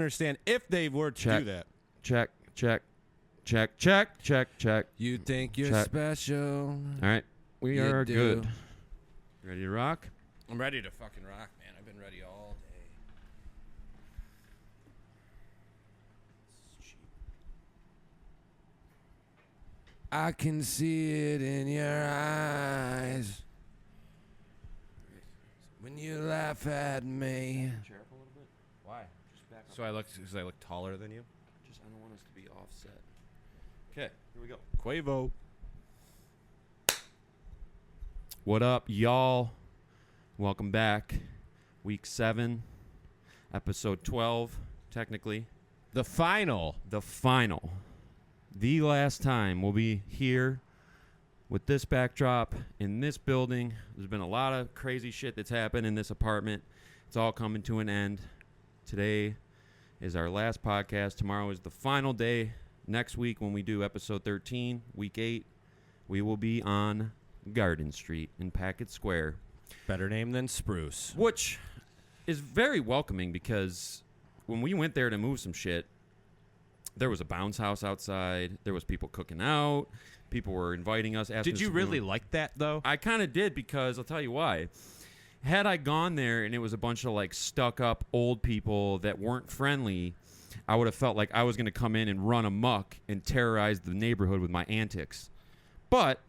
understand if they were to do that. Check. You think you're Check. special. All right. We You are do. good. Ready to rock? I'm ready to fucking rock, man. I've been ready all day. I can see it in your eyes when you laugh at me. Chair up a little bit. Why? Just back up. So I look taller than you? I don't want us to be offset. Okay, here we go. Quavo. What up, y'all? Welcome back. Week 7, episode 12, technically. The final. The final. The last time we'll be here with this backdrop in this building. There's been a lot of crazy shit that's happened in this apartment. It's all coming to an end. Today is our last podcast. Tomorrow is the final day. Next week when we do episode 13, week 8, we will be on Garden Street in Packard Square. Better name than Spruce. Which is very welcoming because when we went there to move some shit, there was a bounce house outside. There was people cooking out. People were inviting us. Asking Did you us really like that, though? I kind of did because I'll tell you why. Had I gone there and it was a bunch of like stuck up old people that weren't friendly, I would have felt like I was going to come in and run amok and terrorize the neighborhood with my antics. But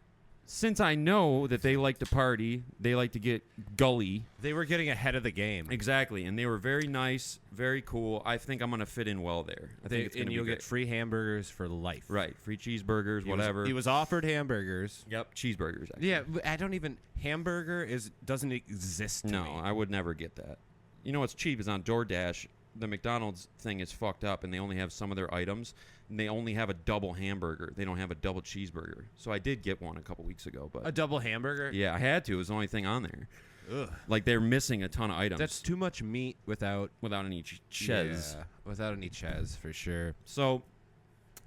since I know that they like to party, they like to get gully. They were getting ahead of the game. Exactly, and they were very nice, very cool. I think I'm going to fit in well there. I think it's going to be you'll great. get free hamburgers for life. Right, free cheeseburgers, whatever. He was offered hamburgers. Yep, cheeseburgers, actually. Yeah, I don't even... Hamburger doesn't exist to me. No, I would never get that. You know what's cheap is on DoorDash, the McDonald's thing is fucked up, and they only have some of their items, and they only have a double hamburger. They don't have a double cheeseburger. So I did get one a couple weeks ago. But A double hamburger? yeah, I had to. It was the only thing on there. Ugh. Like, they're missing a ton of items. That's too much meat without any ches. Yeah, without any ches, for sure. So,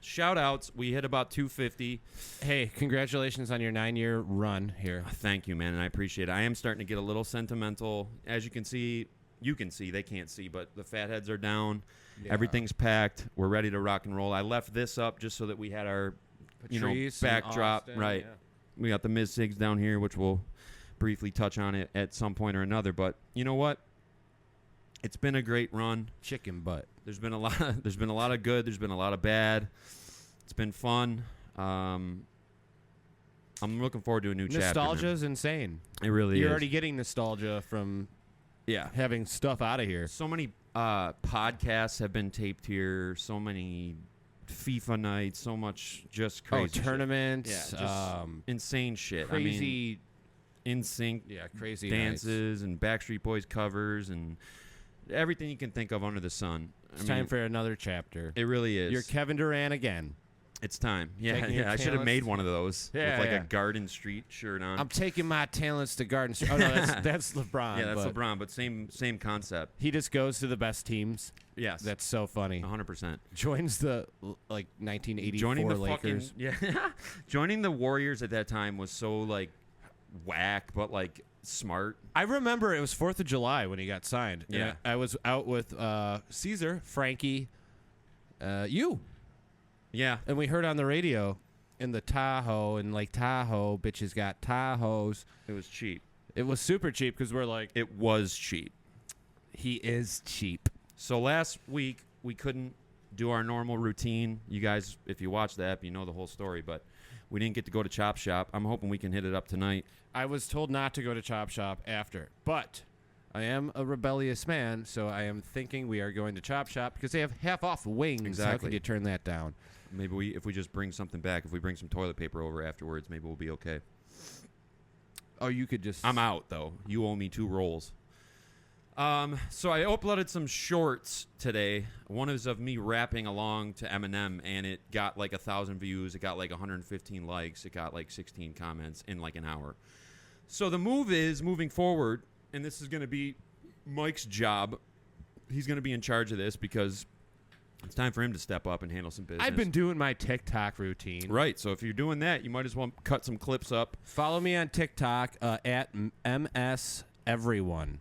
shout-outs. We hit about 250. Hey, congratulations on your 9-year run here. Thank you, man, and I appreciate it. I am starting to get a little sentimental. As you can see, they can't see, but the fat heads are down. Yeah. Everything's packed. We're ready to rock and roll. I left this up just so that we had our Patrice backdrop. Austin, right. Yeah. We got the Ms. Sigs down here, which we'll briefly touch on it at some point or another. But you know what? It's been a great run. Chicken butt. There's been a lot of good. There's been a lot of bad. It's been fun. I'm looking forward to a new chapter. Nostalgia is insane. It really is. You're already getting nostalgia from having stuff out of here. So many podcasts have been taped here. So many FIFA nights. So much just crazy tournaments. Shit. Yeah, just insane shit. Crazy. In sync. Yeah, crazy dances and Backstreet Boys covers and everything you can think of under the sun. It's time for another chapter. It really is. You're Kevin Durant again. It's time. Yeah, Taking your I should have talents. made one of those with Yeah, like yeah. a Garden Street shirt on. I'm taking my talents to Garden Street. Oh no, that's LeBron. Yeah, that's LeBron, but same concept. He just goes to the best teams. Yes, That's so funny. 100%. Joins the 1984 Joining the Lakers. joining the Warriors at that time was so like whack, but like smart. I remember it was 4th of July when he got signed. Yeah. And I was out with Caesar, Frankie, you. Yeah. And we heard on the radio in the Tahoe, and Lake Tahoe, bitches got Tahoes. It was cheap. It was super cheap because we're like, It was cheap. he is cheap. So last week we couldn't do our normal routine. You guys, if you watch the app, you know the whole story, but we didn't get to go to Chop Shop. I'm hoping we can hit it up tonight. I was told not to go to Chop Shop after, but I am a rebellious man, so I am thinking we are going to Chop Shop because they have half off wings. Exactly. How could you turn that down? Maybe if we just bring something back, if we bring some toilet paper over afterwards, maybe we'll be okay. Oh, you could just... I'm out, though. You owe me 2 rolls. So I uploaded some shorts today. One is of me rapping along to Eminem, and it got like 1,000 views. It got like 115 likes. It got like 16 comments in like an hour. So the move is, moving forward, and this is going to be Mike's job. He's going to be in charge of this because it's time for him to step up and handle some business. I've been doing my TikTok routine. Right, so if you're doing that, you might as well cut some clips up. Follow me on TikTok at MS Everyone.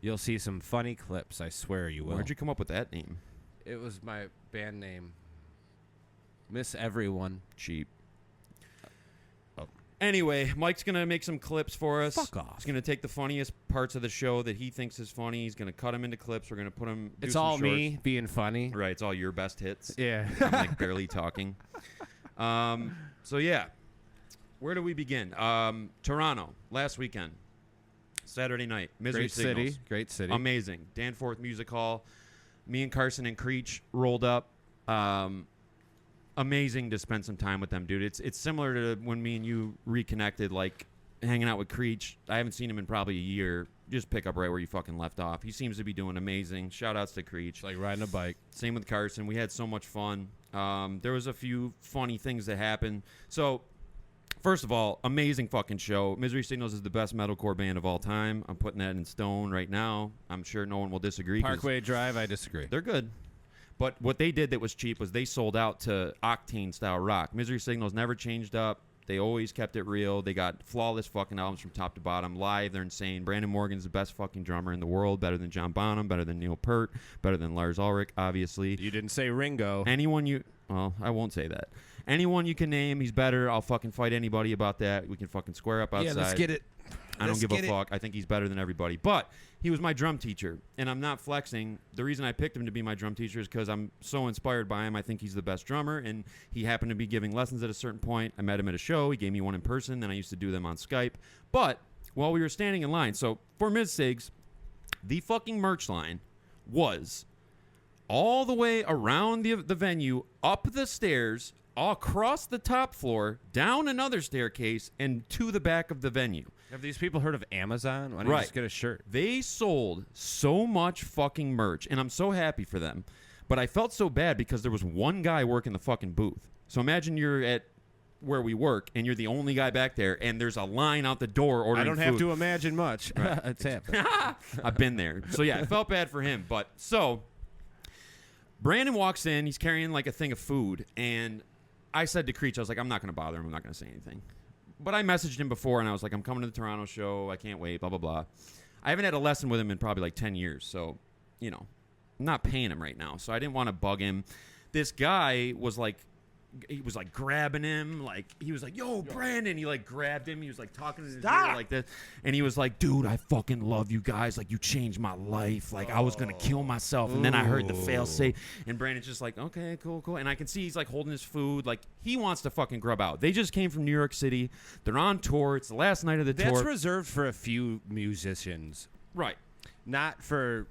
You'll see some funny clips. I swear you will. Where'd you come up with that name? It was my band name. Miss Everyone. Cheap. Anyway, Mike's going to make some clips for us. Fuck off. He's going to take the funniest parts of the show that he thinks is funny. He's going to cut them into clips. We're going to put them. It's all me being funny. Right. It's all your best hits. Yeah. I'm like barely talking. So, yeah. Where do we begin? Toronto, last weekend. Saturday night. Misery Great Signals. city. Great city. Amazing. Danforth Music Hall. Me and Carson and Creech rolled up. Amazing to spend some time with them, dude. It's similar to when me and you reconnected, like hanging out with Creech. I haven't seen him in probably a year. Just pick up right where you fucking left off. He seems to be doing amazing. Shout outs to Creech. Like riding a bike. Same with Carson. We had so much fun. There was a few funny things that happened. So, first of all, amazing fucking show. Misery Signals is the best metalcore band of all time. I'm putting that in stone right now. I'm sure no one will disagree. Parkway Drive, I disagree. They're good. But what they did that was cheap was they sold out to Octane-style rock. Misery Signals never changed up. They always kept it real. They got flawless fucking albums from top to bottom. Live, they're insane. Brandon Morgan's the best fucking drummer in the world. Better than John Bonham. Better than Neil Peart. Better than Lars Ulrich, obviously. You didn't say Ringo. Well, I won't say that. Anyone you can name, he's better. I'll fucking fight anybody about that. We can fucking square up outside. Yeah, let's get it. I don't give a fuck. I think he's better than everybody. But he was my drum teacher, and I'm not flexing. The reason I picked him to be my drum teacher is because I'm so inspired by him. I think he's the best drummer, and he happened to be giving lessons at a certain point. I met him at a show. He gave me one in person. Then I used to do them on Skype. But while we were standing in line, so for Ms. Sigs, the fucking merch line was all the way around the venue, up the stairs, across the top floor, down another staircase, and to the back of the venue. Have these people heard of Amazon? Why don't you just get a shirt? They sold so much fucking merch, and I'm so happy for them. But I felt so bad because there was one guy working the fucking booth. So imagine you're at where we work, and you're the only guy back there, and there's a line out the door ordering food. I don't have to imagine much. Right. It's happened. I've been there. So, yeah, I felt bad for him. But so Brandon walks in. He's carrying, like, a thing of food, and I said to Creech, I was like, I'm not going to bother him. I'm not going to say anything. But I messaged him before, and I was like, I'm coming to the Toronto show. I can't wait, blah, blah, blah. I haven't had a lesson with him in probably like 10 years. So, you know, I'm not paying him right now. So I didn't want to bug him. This guy was like, he was like grabbing him. Like, he was like, yo, Brandon. He like grabbed him. He was like talking in his ear like this. And he was like, dude, I fucking love you guys. Like, you changed my life. Like, I was going to kill myself. And then I heard the fail safe. And Brandon's just like, okay, cool, cool. And I can see he's like holding his food. Like, he wants to fucking grub out. They just came from New York City. They're on tour. It's the last night of the tour. That's reserved for a few musicians. Right. Not for...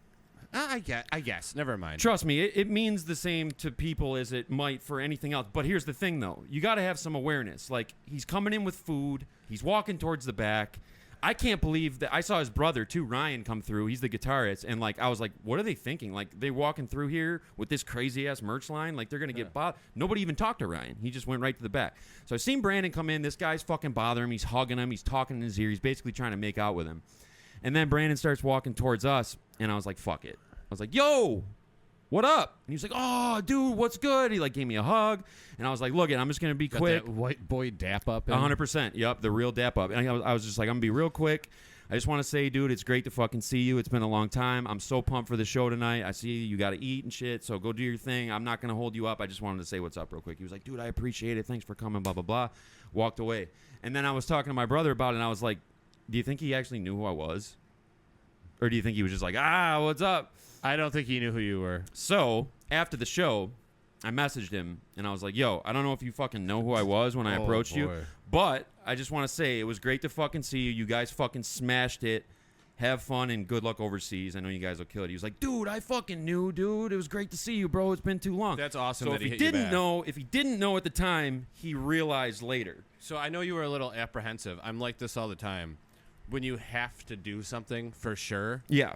I guess. Never mind. Trust me, it means the same to people as it might for anything else. But here's the thing, though. You got to have some awareness. Like, he's coming in with food. He's walking towards the back. I can't believe that I saw his brother, too, Ryan, come through. He's the guitarist. And, like, I was like, what are they thinking? Like, they walking through here with this crazy-ass merch line? Like, they're going to get bothered. Nobody even talked to Ryan. He just went right to the back. So I seen Brandon come in. This guy's fucking bothering him. He's hugging him. He's talking in his ear. He's basically trying to make out with him. And then Brandon starts walking towards us. And I was like, fuck it. I was like, yo, what up? And he was like, oh, dude, what's good? He like gave me a hug. And I was like, look, I'm just going to be Got quick. That white boy dap up. 100%. Yep, the real dap up. And I was just like, I'm going to be real quick. I just want to say, dude, it's great to fucking see you. It's been a long time. I'm so pumped for the show tonight. I see you got to eat and shit, so go do your thing. I'm not going to hold you up. I just wanted to say what's up real quick. He was like, dude, I appreciate it. Thanks for coming, blah, blah, blah. Walked away. And then I was talking to my brother about it, and I was like, do you think he actually knew who I was? Or do you think he was just like, what's up? I don't think he knew who you were. So, after the show, I messaged him, and I was like, yo, I don't know if you fucking know who I was when I approached you, but I just want to say it was great to fucking see you. You guys fucking smashed it. Have fun, and good luck overseas. I know you guys will kill it. He was like, dude, I fucking knew, dude. It was great to see you, bro. It's been too long. That's awesome so that if he he hit you didn't back. know, if he didn't know at the time, he realized later. So I know you were a little apprehensive. I'm like this all the time. When you have to do something for sure. Yeah.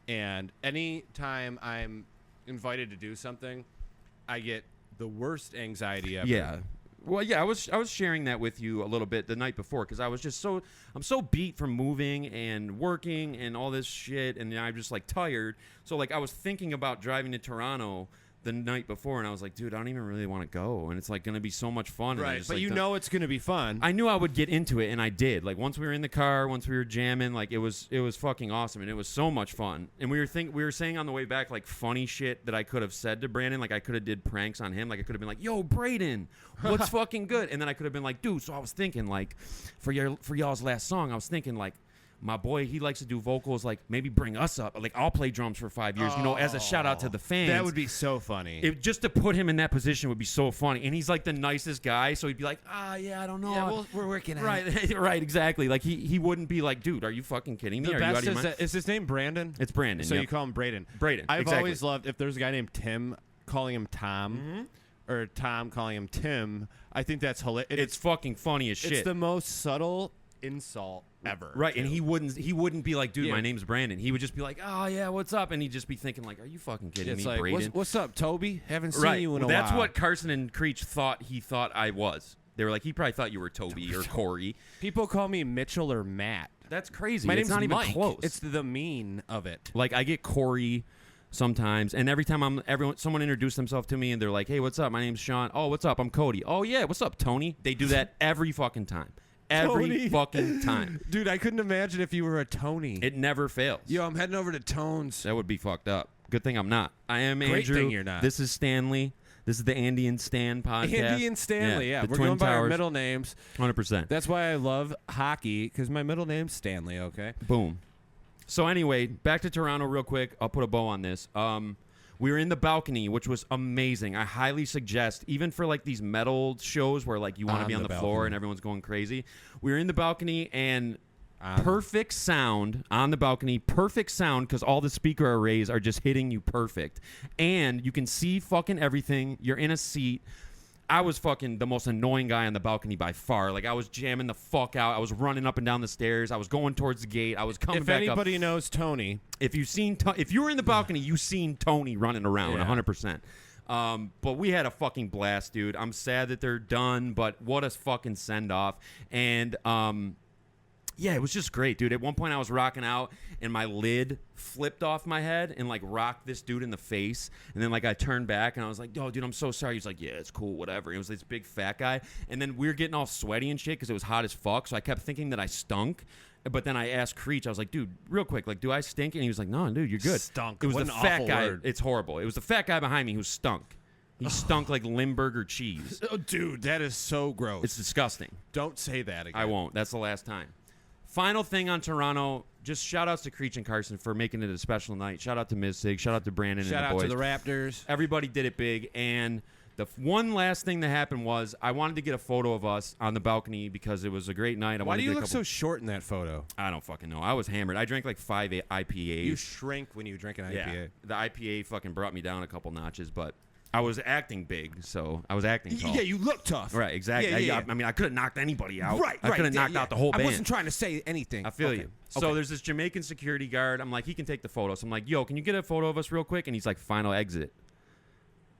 And any time I'm invited to do something, I get the worst anxiety ever. Yeah. Well, yeah, I was sharing that with you a little bit the night before because I was just I'm so beat from moving and working and all this shit, and I'm just like tired. So like I was thinking about driving to Toronto the night before, and I was like, dude, I don't even really want to go, and it's like gonna be so much fun. And I Right, just, but like, you know it's gonna be fun. I knew I would get into it, and I did. Like once we were in the car, once we were jamming, like it was fucking awesome, and it was so much fun. And we were saying on the way back like funny shit that I could have said to Brandon, like I could have did pranks on him, like I could have been like, yo, Braden, what's fucking good, and then I could have been like, dude, so I was thinking like for y'all's last song, I was thinking like, my boy, he likes to do vocals, like maybe bring us up. Like I'll play drums for 5 years, as a shout out to the fans. That would be so funny. Just to put him in that position would be so funny. And he's like the nicest guy, so he'd be like, yeah, I don't know. Yeah, we're working on it. Right, right, exactly. Like he wouldn't be like, dude, are you fucking kidding me? The Are you out best of your is, mind? is his name Brandon? It's Brandon. So yep. you call him Braden. Braden. I've exactly. always loved if there's a guy named Tim, calling him Tom, or Tom calling him Tim. I think that's hilarious. It's fucking funny as shit. It's the most subtle insult ever. Right, too. and he wouldn't be like, dude, Yeah. my name's Brandon. He would just be like, oh yeah, what's up? And he'd just be thinking like, are you fucking kidding It's me, like, Braden? what's up, Toby? Haven't seen Right. you in a That's while. what Carson and Creech thought I was. They were like, he probably thought you were Toby or Corey. People call me Mitchell or Matt. That's crazy. My It's name's not even Mike. close. It's the mean of it. Like I get Corey sometimes, and every time someone introduces themselves to me and they're like, hey, what's up? My name's Sean. Oh, what's up? I'm Cody. Oh yeah, what's up, Tony? They do that every fucking time. Every Tony. fucking time. Dude, I couldn't imagine if you were a Tony. It never fails. Yo, I'm heading over to Tones. That would be fucked up. Good thing I'm not. I am Great Andrew. thing you're not. This is Stanley. This is the Andy and Stan podcast. Andy and Stanley, yeah. the We're Twin going by our Towers. middle names. 100%. That's why I love hockey, because my middle name's Stanley, okay? Boom. So anyway, back to Toronto real quick. I'll put a bow on this. We were in the balcony, which was amazing. I highly suggest, even for like these metal shows where like you want to be on the floor and everyone's going crazy. We were in the balcony and perfect sound on the balcony. Perfect sound because all the speaker arrays are just hitting you perfect. And you can see fucking everything. You're in a seat. I was fucking the most annoying guy on the balcony by far. Like I was jamming the fuck out. I was running up and down the stairs. I was going towards the gate. I was coming If back up. anybody knows Tony, If you were in the balcony, you seen Tony running around, Yeah. 100%. But we had a fucking blast, dude. I'm sad that they're done, but what a fucking send off. And yeah, it was just great, dude. At one point, I was rocking out, and my lid flipped off my head and like rocked this dude in the face. And then like I turned back, and I was like, "Yo, dude, I'm so sorry." He's like, "Yeah, it's cool, whatever." It was this big fat guy, and then we were getting all sweaty and shit because it was hot as fuck. So I kept thinking that I stunk. But then I asked Creech, I was like, dude, real quick, like, do I stink? And he was like, no, dude, you're good. Stunk. It was What the an fat awful guy. word. It's horrible. It was the fat guy behind me who stunk. He stunk like Limburger cheese. oh, dude, that is so gross. It's disgusting. Don't say that again. I won't. That's the last time. Final thing on Toronto, just shout outs to Creech and Carson for making it a special night. Shout out to Ms. Sig. Shout out to Brandon Shout and the out boys. to the Raptors. Everybody did it big. And the one last thing that happened was I wanted to get a photo of us on the balcony because it was a great night. Why do you look so short in that photo? I don't fucking know. I was hammered. I drank like 5 IPAs. You shrink when you drink an IPA. Yeah, the IPA fucking brought me down a couple notches, but I was acting big, so I was acting tall. Yeah, you look tough. Right, exactly. Yeah. I mean, I could have knocked anybody out. Right, I could have knocked yeah. out the whole band. I wasn't trying to say anything. I feel Okay. you. So there's this Jamaican security guard. I'm like, he can take the photo. So I'm like, yo, can you get a photo of us real quick? And he's like, final exit.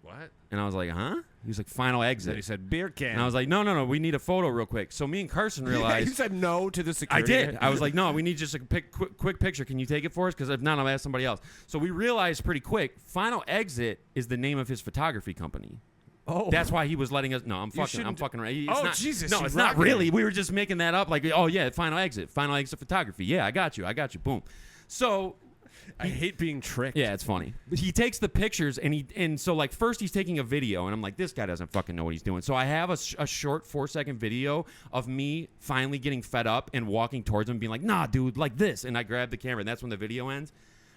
What? And I was like, huh? He was like, final Then exit. he said beer can. And I was like, no, we need a photo real quick. So me and Carson yeah, realized. you said no to the I security. did. I was like, no, we need just a quick picture. Can you take it for us? Because if not, I'll ask somebody else. So we realized pretty quick, Final Exit is the name of his photography company. Oh, That's why he was letting us. No, I'm fucking shouldn't- right. It's Oh, not, Jesus, No, you it's not rocking really. it. We were just making that up. Like, oh yeah, Final Exit photography. Yeah, I got you. Boom. So I hate being tricked. yeah, it's funny. But he takes the pictures and so like first he's taking a video and I'm like, this guy doesn't fucking know what he's doing. So I have a short 4-second video of me finally getting fed up and walking towards him and being like, nah, dude, like this. And I grab the camera and that's when the video ends.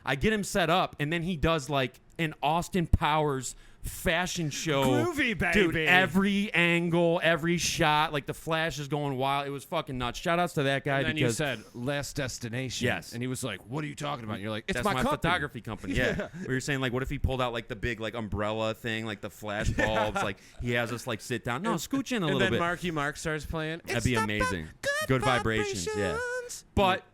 I get him set up and then he does like an Austin Powers fashion show. Groovy, baby. Dude, every angle, every shot, like the flash is going wild. It was fucking nuts. Shout outs to that guy And then because you said last destination. Yes. And he was like, what are you talking about? And you're like, it's that's my company. photography company. Yeah. We were saying like, what if he pulled out like the big like umbrella thing, like the flash bulbs, like he has us like sit down. No, scooch in a little and then bit. Marky Mark starts playing. That'd be amazing. Good vibrations. Yeah. But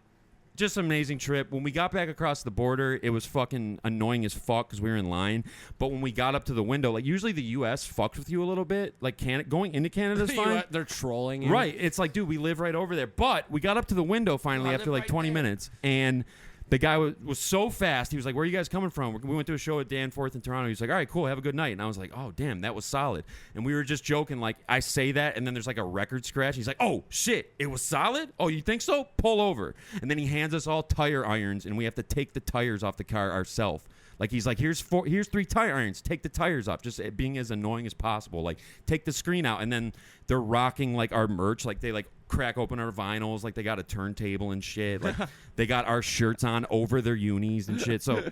just an amazing trip. When we got back across the border, it was fucking annoying as fuck because we were in line. But when we got up to the window, like usually the U.S. fucks with you a little bit. Like going into Canada's fine. They're trolling you. Right. It's like, dude, we live right over there. But we got up to the window finally I after live like right 20 there. minutes. And The guy was so fast. He was like, where are you guys coming from? We went to a show at Danforth in Toronto. He was like, all right, cool. Have a good night. And I was like, oh, damn, that was solid. And we were just joking. Like, I say that, and then there's like a record scratch. He's like, oh, shit, it was solid? Oh, you think so? Pull over. And then he hands us all tire irons, and we have to take the tires off the car ourselves. Like, he's like, here's 3 tire irons. Take the tires off. Just being as annoying as possible. Like, take the screen out. And then they're rocking, like, our merch. Like, they, like, crack open our vinyls. Like, they got a turntable and shit. Like, they got our shirts on over their unis and shit. So,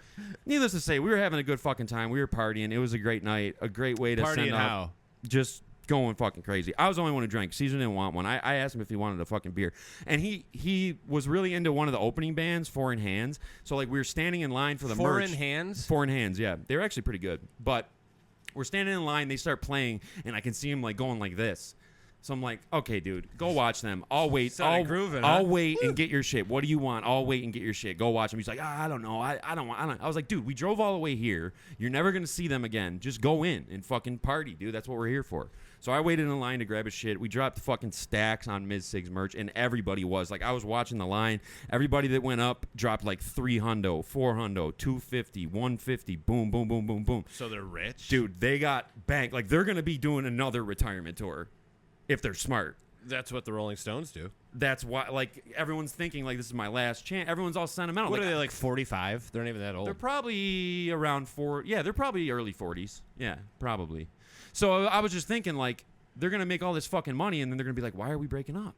needless to say, we were having a good fucking time. We were partying. It was a great night. A great way to send out. Just going fucking crazy. I was the only one who drank. Caesar didn't want one. I asked him if he wanted a fucking beer. And he was really into one of the opening bands, Foreign Hands. So, like, we were standing in line for the merch. Foreign Hands? Foreign Hands, yeah. They were actually pretty good. But we're standing in line. They start playing, and I can see him, like, going like this. So I'm like, okay, dude, go watch them. I'll wait. I'll wait and get your shit. What do you want? I'll wait and get your shit. Go watch them. He's like, I don't know. I don't want. I was like, dude, we drove all the way here. You're never gonna see them again. Just go in and fucking party, dude. That's what we're here for. So I waited in line to grab his shit. We dropped fucking stacks on Ms. Sigs merch, and everybody was like, I was watching the line. Everybody that went up dropped like $300, $400, $250, $150. Boom, boom, boom, boom, boom. So they're rich, dude. They got banked. Like, they're gonna be doing another retirement tour. If they're smart. That's what the Rolling Stones do. That's why, like, everyone's thinking, like, this is my last chance. Everyone's all sentimental. What like, are they, like 45? They're not even that old. They're probably around 4. Yeah, they're probably early 40s. Yeah, probably. So I was just thinking, like, they're going to make all this fucking money, and then they're going to be like, why are we breaking up?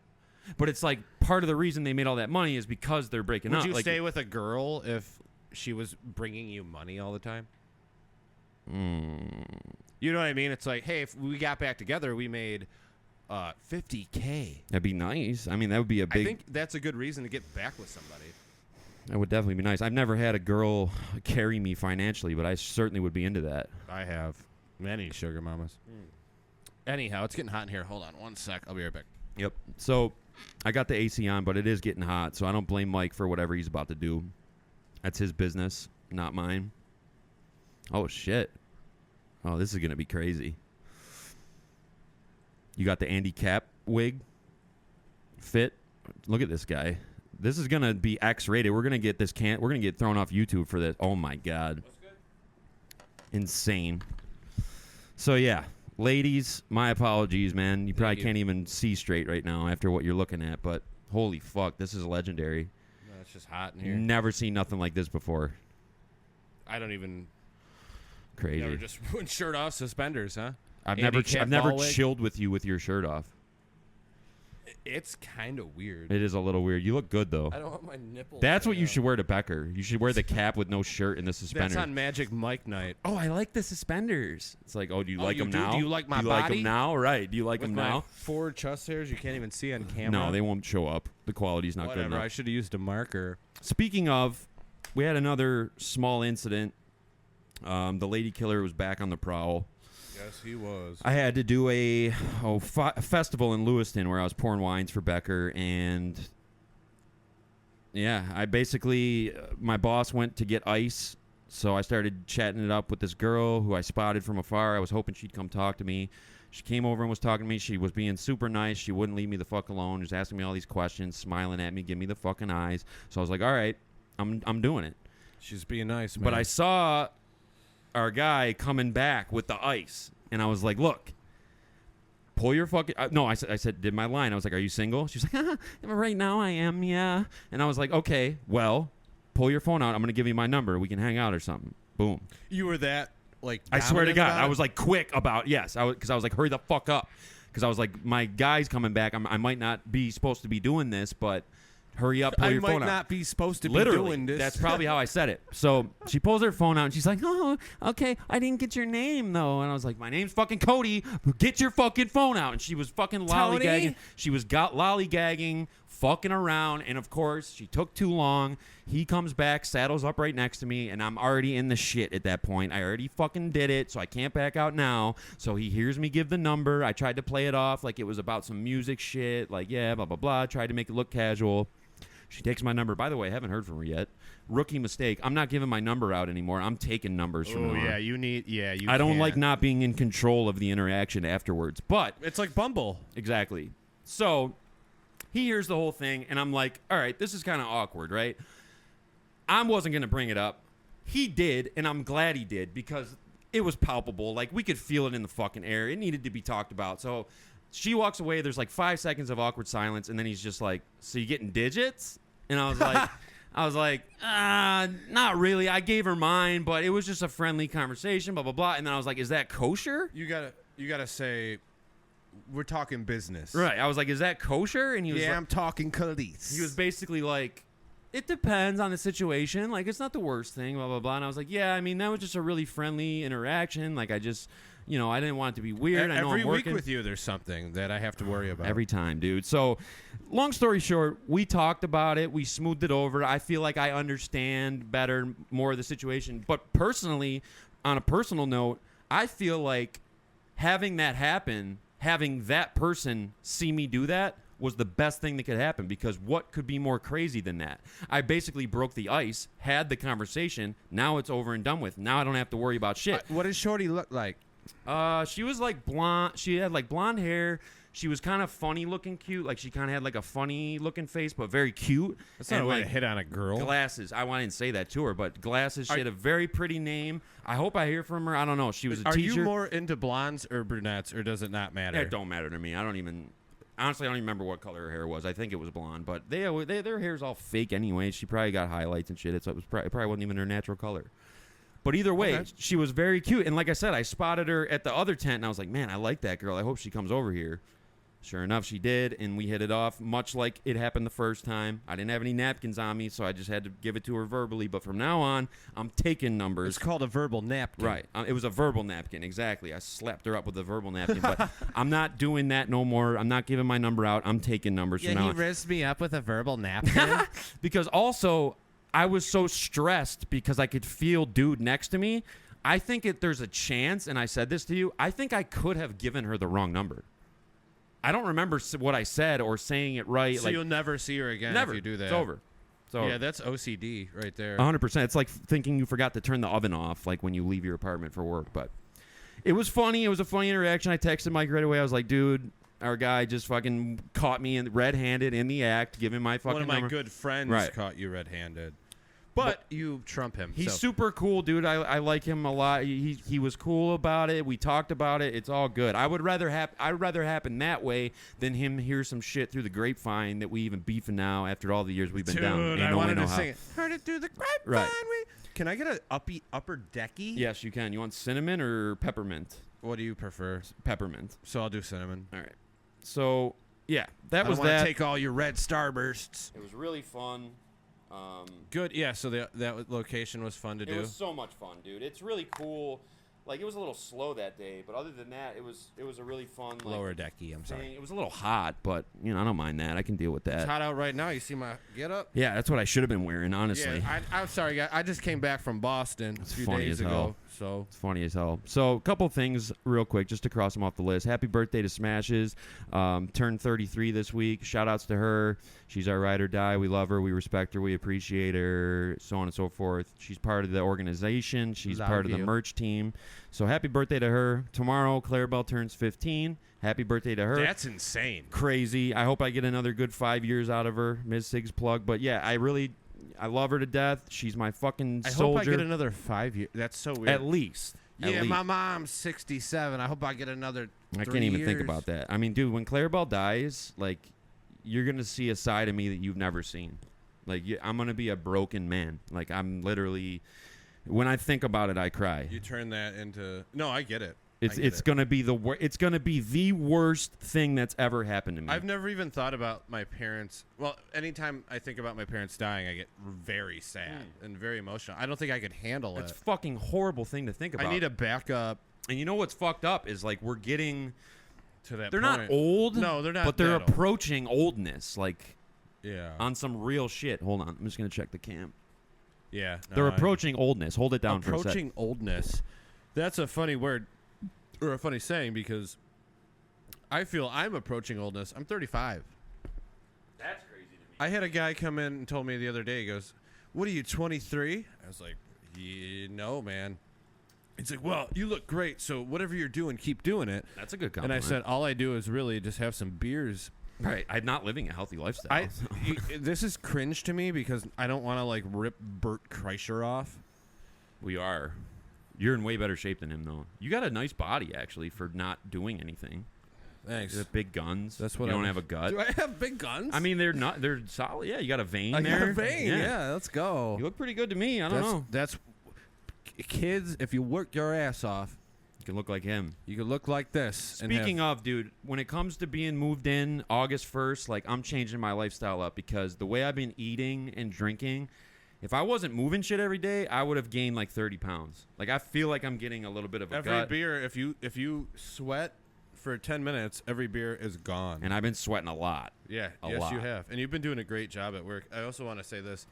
But it's like, part of the reason they made all that money is because they're breaking up. Would you like, stay with a girl if she was bringing you money all the time? You know what I mean? It's like, hey, if we got back together, we made... $50K. That'd be nice. I mean, that would be a big... I think that's a good reason to get back with somebody. That would definitely be nice. I've never had a girl carry me financially, but I certainly would be into that. I have. Many sugar mamas. Anyhow, it's getting hot in here. Hold on one sec. I'll be right back. Yep. So, I got the AC on, but it is getting hot, so I don't blame Mike for whatever he's about to do. That's his business, not mine. Oh, shit. Oh, this is going to be crazy. You got the Andy Cap wig fit. Look at this guy. This is gonna be X-rated. We're gonna get this we're gonna get thrown off YouTube for this. Oh my god. That's good. Insane. So yeah, ladies, my apologies, man. You probably can't even see straight right now after what you're looking at, but holy fuck, this is legendary. No, it's just hot in here. Never seen nothing like this before. I don't even. Crazy. Never just shirt off, suspenders, huh? I've never chilled with you with your shirt off. It's kind of weird. It is a little weird. You look good though. I don't want my nipples. That's what you should wear to Becker. You should wear the cap with no shirt and the suspenders. That's on Magic Mike night. Oh, I like the suspenders. It's like, oh, do you like them now? Do you like my body? body? Like them now? Right. Do you like with them my now? 4 chest hairs you can't even see on camera. No, they won't show up. The quality's not good enough. I should have used a marker. Speaking of, we had another small incident. The lady killer was back on the prowl. Yes, he was. I had to do a festival in Lewiston where I was pouring wines for Becker, and yeah, I basically my boss went to get ice, so I started chatting it up with this girl who I spotted from afar. I was hoping she'd come talk to me. She came over and was talking to me. She was being super nice. She wouldn't leave me the fuck alone. Just asking me all these questions, smiling at me, giving me the fucking eyes. So I was like, all right, I'm doing it. She's being nice, man. But I saw our guy coming back with the ice, and I was like, look, pull your fucking no, I said did my line. I was like, are you single? She was like, right now I am, yeah. And I was like, okay, well, pull your phone out. I'm gonna give you my number. We can hang out or something. Boom. You were that like I swear to God, I was like quick about because I was like, hurry the fuck up, because I was like, my guy's coming back. I might not be supposed to be doing this, but hurry up, pull your phone out. I might not be supposed to Literally, be doing this. That's probably how I said it. So she pulls her phone out, and she's like, oh, okay, I didn't get your name, though. And I was like, my name's fucking Cody. Get your fucking phone out. And she was fucking lollygagging. She was lollygagging, fucking around. And, of course, she took too long. He comes back, saddles up right next to me, and I'm already in the shit at that point. I already fucking did it, so I can't back out now. So he hears me give the number. I tried to play it off like it was about some music shit, like, yeah, blah, blah, blah. Tried to make it look casual. She takes my number. By the way, I haven't heard from her yet. Rookie mistake. I'm not giving my number out anymore. I'm taking numbers from her. Yeah, you I don't like not being in control of the interaction afterwards. But it's like Bumble. Exactly. So he hears the whole thing, and I'm like, all right, this is kind of awkward, right? I wasn't going to bring it up. He did, and I'm glad he did because it was palpable. Like, we could feel it in the fucking air. It needed to be talked about. So she walks away. There's like 5 seconds of awkward silence, and then he's just like, so you getting digits? And I was like, not really. I gave her mine, but it was just a friendly conversation, blah, blah, blah. And then I was like, is that kosher? You gotta say, we're talking business. Right. I was like, is that kosher? And he was like, I'm talking police. he was basically like, it depends on the situation. Like, it's not the worst thing, blah, blah, blah. And I was like, yeah, I mean, that was just a really friendly interaction. Like, I just, I didn't want it to be weird. I know Every I'm week working. with you, there's something that I have to worry about. Every time, dude. So, long story short, we talked about it. We smoothed it over. I feel like I understand better, more of the situation. But personally, on a personal note, I feel like having that happen, having that person see me do that, was the best thing that could happen, because what could be more crazy than that? I basically broke the ice, had the conversation. Now it's over and done with. Now I don't have to worry about shit. What does Shorty look like? She was like blonde. She had like blonde hair. She was kind of funny looking, cute. Like, she kind of had like a funny looking face, but very cute. That's not a way to hit on a girl. Glasses. I didn't say that to her, but glasses. She had a very pretty name. I hope I hear from her. I don't know. She was a teacher. Are you more into blondes or brunettes, or does it not matter? It don't matter to me. Honestly, I don't even remember what color her hair was. I think it was blonde, but their hair's all fake anyway. She probably got highlights and shit. It probably wasn't even her natural color. But either way, Okay. She was very cute. And like I said, I spotted her at the other tent, and I was like, man, I like that girl. I hope she comes over here. Sure enough, she did, and we hit it off, much like it happened the first time. I didn't have any napkins on me, so I just had to give it to her verbally. But from now on, I'm taking numbers. It's called a verbal napkin. Right. It was a verbal napkin, exactly. I slapped her up with a verbal napkin, but I'm not doing that no more. I'm not giving my number out. I'm taking numbers from now on. rizzed me up with a verbal napkin. Because also, I was so stressed because I could feel dude next to me. I think there's a chance, and I said this to you, I think I could have given her the wrong number. I don't remember what I said or saying it right. So you'll never see her again never. if you do that. It's over. So Yeah, that's OCD right there. 100%. It's like thinking you forgot to turn the oven off, like when you leave your apartment for work. But it was funny. It was a funny interaction. I texted Mike right away. I was like, dude, our guy just fucking caught me red-handed in the act, giving my fucking One of my number. good friends Right. caught you red-handed. But you trump him. He's so. super cool, dude. I like him a lot. He was cool about it. We talked about it. It's all good. I'd rather happen that way than him hear some shit through the grapevine that we even beefing now after all the years we've been down. Dude, Ain't I no way wanted no to how. sing it. Heard it through the grapevine. Right. Can I get an upper decky? Yes, you can. You want cinnamon or peppermint? What do you prefer? Peppermint. So I'll do cinnamon. All right. So yeah, that I was don't wanna that. take all your red starbursts. It was really fun. Good. Yeah. So that location was fun to do. It was so much fun, dude. It's really cool. Like, it was a little slow that day, but other than that, it was a really fun. Like, Lower decky. I'm sorry. thing. It was a little hot, but I don't mind that. I can deal with It's that. hot out right now. You see my get up? Yeah, that's what I should have been wearing, honestly. Yeah. I'm sorry, guys. I just came back from Boston a few funny days as ago. hell. So It's funny as hell. So, a couple things real quick, just to cross them off the list. Happy birthday to Smashes. Turned 33 this week. Shout outs to her. She's our ride or die. We love her. We respect her. We appreciate her. So on and so forth. She's part of the organization. She's Love part of the you. merch team. So happy birthday to her. Tomorrow, Claribell turns 15. Happy birthday to her. that's insane. Crazy. I hope I get another good 5 years out of her. Ms. Sigs plug. But yeah, I love her to death. She's my fucking I soldier. hope I get another 5 years. That's so weird. At least. At Yeah, least. my mom's 67. I hope I get another. I 3 can't even think years. about that. I mean, dude, when Claribell dies, like, you're going to see a side of me that you've never seen. Like, I'm going to be a broken man. Like, I'm literally, when I think about it, I cry. You turn that into. No, I get it. It's going to be it's going to be the worst thing that's ever happened to me. I've never even thought about my parents. Well, anytime I think about my parents dying, I get very sad and very emotional. I don't think I could handle It's it. a fucking horrible thing to think about. I need a backup And you know what's fucked up is, like, we're getting, to that they're point. not old. No, they're not But they're that old. approaching oldness, like, Yeah. on some real shit. Hold on. I'm just going to check the cam. Yeah. They're approaching oldness. Hold it down for a sec. Approaching oldness. That's a funny word or a funny saying, because I feel I'm approaching oldness. I'm 35. That's crazy to me. I had a guy come in and told me the other day, he goes, "What are you, 23?" I was like, no, man. He's like, "Well, you look great, so whatever you're doing, keep doing it." That's a good And I compliment. said, all I do is really just have some beers Right. I'm not living a healthy lifestyle. This is cringe to me because I don't want to like rip Bert Kreischer off. We are. You're in way better shape than him, though. You got a nice body, actually, for not doing anything. Thanks. You have big guns. That's what you don't have a gut. Do I have big guns? I mean, they're solid. Yeah, you got a vein I there. got a vein. Yeah, let's go. You look pretty good to me. I don't know. That's kids. If you work your ass off, You can look like him. you can look like this. Speaking of, dude, when it comes to being moved in August 1st, like, I'm changing my lifestyle up because the way I've been eating and drinking, if I wasn't moving shit every day, I would have gained like 30 pounds. Like, I feel like I'm getting a little bit of a every gut. beer, if you sweat for 10 minutes, every beer is gone. And I've been sweating a lot. Yeah, A yes, lot. you have, and you've been doing a great job at work. I also want to say this: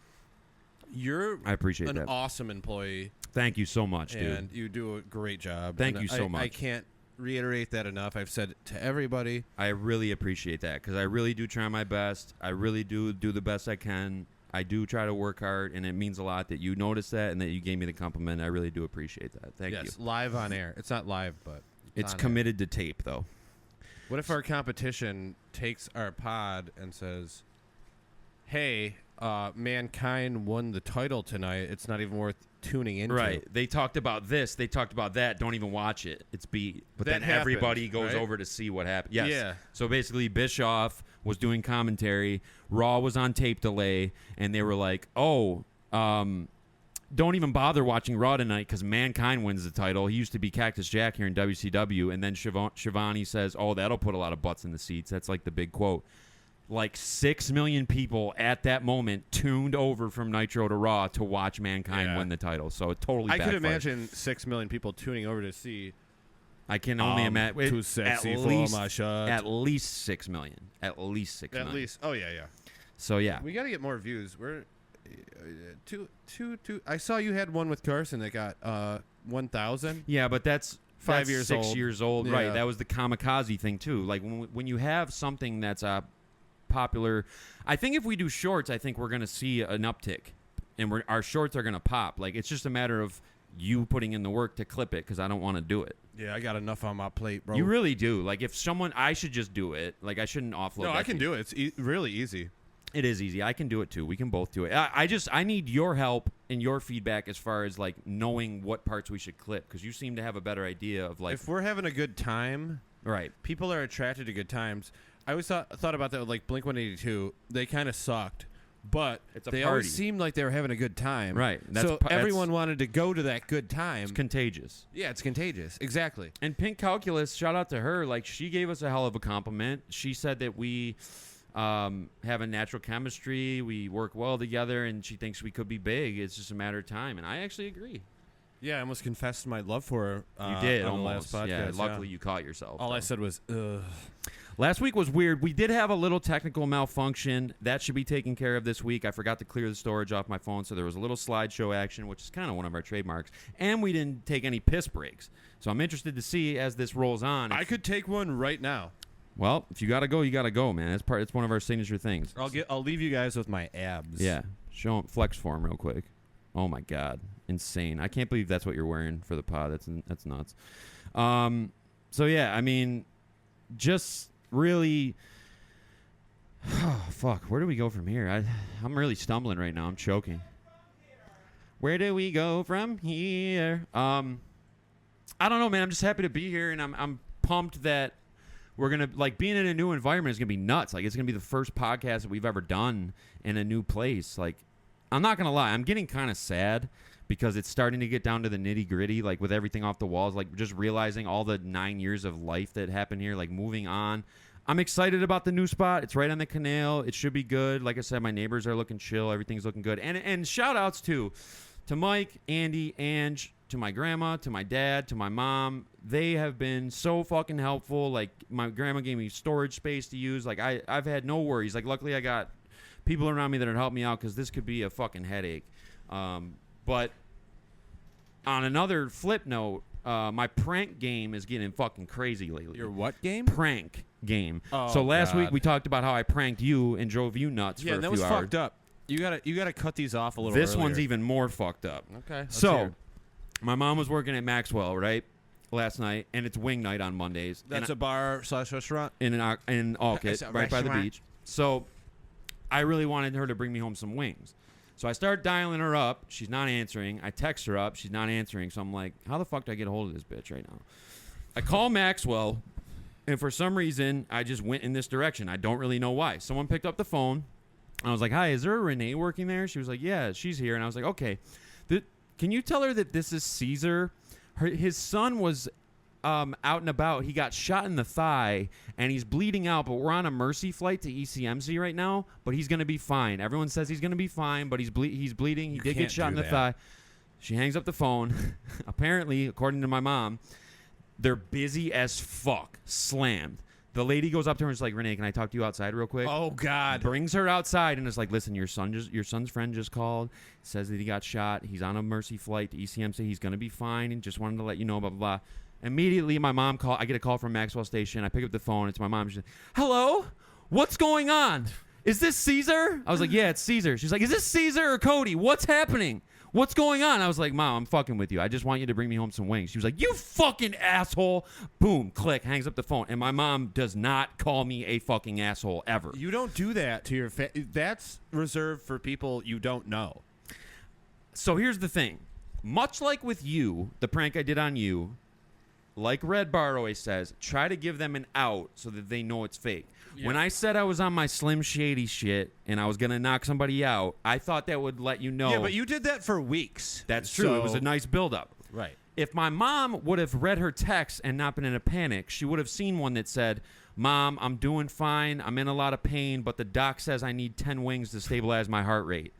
you're I appreciate an that. awesome employee, Thank you so much, dude. and you do a great job. Thank And you so much. I can't reiterate that enough. I've said it to everybody. I really appreciate that because I really do try my best. I really do the best I can. I do try to work hard, and it means a lot that you noticed that and that you gave me the compliment. I really do appreciate that. Thank you. Yes, live on air. It's not live, but It's on committed to tape, though. air. What if our competition takes our pod and says, "Hey, Mankind won the title tonight. It's not even worth tuning into." Right. They talked about this. They talked about that. Don't even watch it. It's beat. But That then everybody happened, goes right? over to see what happened. Yes. Yeah. So basically, Bischoff was doing commentary. Raw was on tape delay. And they were like, don't even bother watching Raw tonight because Mankind wins the title. He used to be Cactus Jack here in WCW. And then Shivani says, that'll put a lot of butts in the seats. That's like the big quote. Like 6 million people at that moment tuned over from Nitro to Raw to watch Mankind win the title. So it totally I backfired. could imagine 6 million people tuning over to see. I can only imagine. Too sexy for my shot. At least 6 million. At least 6 million. At least. Oh yeah. So yeah. We got to get more views. We're two. I saw you had one with Carson that got 1,000. Yeah, but that's 5 years 6 old. years old. Yeah. Right. That was the kamikaze thing too. Like when you have something that's popular, I think if we do shorts, I think we're going to see an uptick, and our shorts are going to pop. Like it's just a matter of you putting in the work to clip it because I don't want to do it. Yeah, I got enough on my plate, bro. You really do. Like if I should just do it. Like I shouldn't offload. No, that I can to you. do it. It's really easy. It is easy. I can do it too. We can both do it. I need your help and your feedback as far as like knowing what parts we should clip because you seem to have a better idea of like. If we're having a good time, right. People are attracted to good times. I always thought about that with like Blink-182. They kind of sucked, but It's a they party. always seemed like they were having a good time. Right. So everyone wanted to go to that good time. It's contagious. Yeah, it's contagious. Exactly. And Pink Calculus, shout out to her. Like she gave us a hell of a compliment. She said that we have a natural chemistry. We work well together, and she thinks we could be big. It's just a matter of time, and I actually agree. Yeah, I almost confessed my love for her. You did on almost. the last podcast. Yeah. Luckily, you caught yourself. All though. I said was, ugh. Last week was weird. We did have a little technical malfunction. That should be taken care of this week. I forgot to clear the storage off my phone, so there was a little slideshow action, which is kind of one of our trademarks. And we didn't take any piss breaks. So I'm interested to see as this rolls on. I could take one right now. Well, if you got to go, you got to go, man. It's one of our signature things. I'll leave you guys with my abs. Yeah. Show 'em flex form real quick. Oh, my God. Insane. I can't believe that's what you're wearing for the pod. That's nuts. So, yeah, I mean, just really... Oh, fuck. Where do we go from here? I'm really stumbling right now. I'm choking. Where do we go from here? I don't know, man. I'm just happy to be here, and I'm pumped that we're going to, like, being in a new environment is going to be nuts. Like, it's going to be the first podcast that we've ever done in a new place. Like, I'm not going to lie. I'm getting kind of sad because it's starting to get down to the nitty-gritty, like, with everything off the walls, like, just realizing all the 9 years of life that happened here, like, moving on. I'm excited about the new spot. It's right on the canal. It should be good. Like I said, my neighbors are looking chill. Everything's looking good. And shout-outs, to Mike, Andy, Ange, to my grandma, to my dad, to my mom. They have been so fucking helpful. Like, my grandma gave me storage space to use. Like, I've had no worries. Like, luckily I got people around me that have helped me out because this could be a fucking headache. But on another flip note, my prank game is getting fucking crazy lately. Your what game? Prank game. Oh, so last week God. we talked about how I pranked you and drove you nuts for a Yeah, few that was hours. fucked up. You gotta cut these off a little This earlier. one's even more fucked up. Okay. let's hear So, it. my mom was working at Maxwell, right? last night, and it's wing night on Mondays. That's a bar/restaurant in Alkit, It's a right by the restaurant. beach. So I really wanted her to bring me home some wings. So I start dialing her up. She's not answering. I text her up. She's not answering. So I'm like, how the fuck do I get a hold of this bitch right now? I call Maxwell, and for some reason, I just went in this direction. I don't really know why. Someone picked up the phone. I was like, hi, is there a Renee working there? She was like, yeah, she's here. And I was like, okay. Can you tell her that this is Caesar? His son was out and about. He got shot in the thigh, and he's bleeding out, but we're on a Mercy flight to ECMC right now, but he's going to be fine. Everyone says he's going to be fine, but he's bleeding. He did get shot in the thigh. She hangs up the phone. Apparently, according to my mom, they're busy as fuck. Slammed. The lady goes up to her and is like, Renee, can I talk to you outside real quick? Oh, God. Brings her outside and is like, listen, your son's friend just called. Says that he got shot. He's on a Mercy flight to ECMC. He's going to be fine and just wanted to let you know, blah, blah, blah. Immediately, my mom I get a call from Maxwell Station. I pick up the phone. It's my mom. She's like, hello? What's going on? Is this Caesar? I was like, yeah, it's Caesar. She's like, is this Caesar or Cody? What's happening? What's going on? I was like, Mom, I'm fucking with you. I just want you to bring me home some wings. She was like, you fucking asshole. Boom, click, hangs up the phone. And my mom does not call me a fucking asshole ever. You don't do that to your that's reserved for people you don't know. So here's the thing. Much like with you, the prank I did on you, like Red Bar always says, try to give them an out so that they know it's fake. Yeah. When I said I was on my Slim Shady shit and I was going to knock somebody out, I thought that would let you know. Yeah, but you did that for weeks. That's true. It was a nice buildup. Right. If my mom would have read her text and not been in a panic, she would have seen one that said, Mom, I'm doing fine. I'm in a lot of pain, but the doc says I need 10 wings to stabilize my heart rate.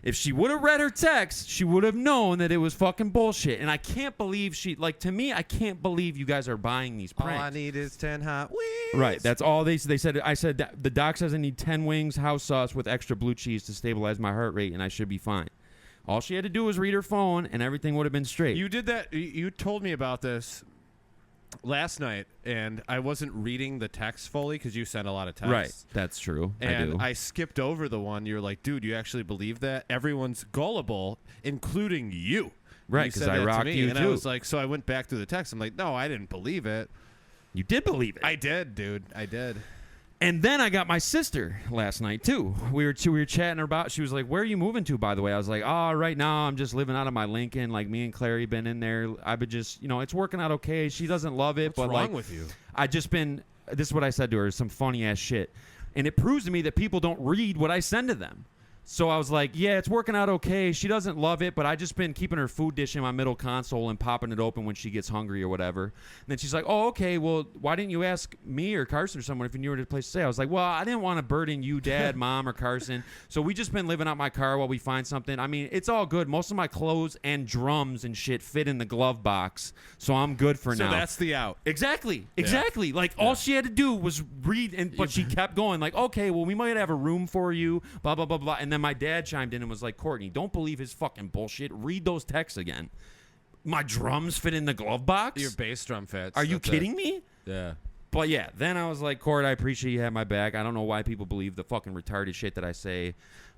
If she would have read her text, she would have known that it was fucking bullshit. And I can't believe to me, I can't believe you guys are buying these pranks. All I need is 10 hot wings. Right. That's all they said. I said, that the doc says I need 10 wings, house sauce with extra blue cheese to stabilize my heart rate, and I should be fine. All she had to do was read her phone, and everything would have been straight. You did that. You told me about this last night, and I wasn't reading the text fully because you sent a lot of texts. Right. That's true. And I do. I skipped over the one. You're like, dude, you actually believe that? Everyone's gullible, including you. Right, because I rocked you, and too. I was like, so I went back through the text. I'm like, no, I didn't believe it. You did believe it. I did, dude. I did. And then I got my sister last night, too. We were chatting about, she was like, where are you moving to, by the way? I was like, right now I'm just living out of my Lincoln. Like, me and Clary been in there. I've been just, it's working out okay. She doesn't love it. What's but wrong with you? I just been, this is what I said to her, some funny-ass shit. And it proves to me that people don't read what I send to them. So I was like, yeah, it's working out okay. She doesn't love it, but I just been keeping her food dish in my middle console and popping it open when she gets hungry or whatever. And then she's like, oh, okay, well, why didn't you ask me or Carson or someone if you knew where to place to stay? I was like, well, I didn't want to burden you, Dad, Mom, or Carson. So we just been living out my car while we find something. I mean, it's all good. Most of my clothes and drums and shit fit in the glove box, so I'm good for now. So that's the out. Exactly. Like, all she had to do was read, but she kept going, like, okay, well, we might have a room for you, blah, blah, blah, blah. And then my dad chimed in and was like, Courtney, don't believe his fucking bullshit. Read those texts again. My drums fit in the glove box? Your bass drum fits. Are you kidding me? Yeah. But yeah, then I was like, Court, I appreciate you have my back. I don't know why people believe the fucking retarded shit that I say,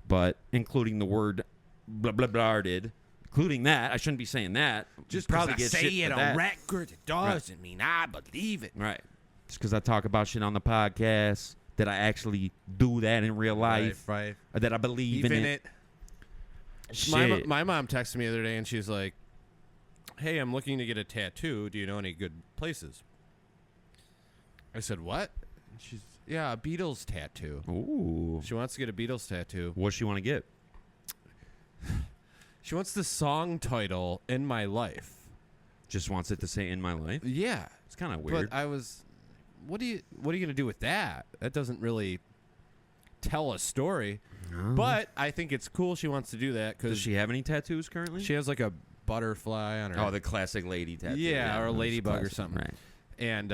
but including the word blah, blah, blah, did. Including that. I shouldn't be saying that. Just probably because get I say shit it for on that. record, it doesn't mean I believe it. Right. Just because I talk about shit on the podcast, that I actually do that in real life. Right. Or that I believe in it. My mom texted me the other day, and she's like, hey, I'm looking to get a tattoo. Do you know any good places? I said, what? And she's, yeah, a Beatles tattoo. Ooh. She wants to get a Beatles tattoo. What does she want to get? She wants the song title, In My Life. Just wants it to say In My Life? Yeah. It's kind of weird. But I was, what are you going to do with that? That doesn't really tell a story. No. But I think it's cool she wants to do that. Does she have any tattoos currently? She has like a butterfly on her. Oh, the classic lady tattoo. Yeah, or a that's ladybug or classic. something. Right. And,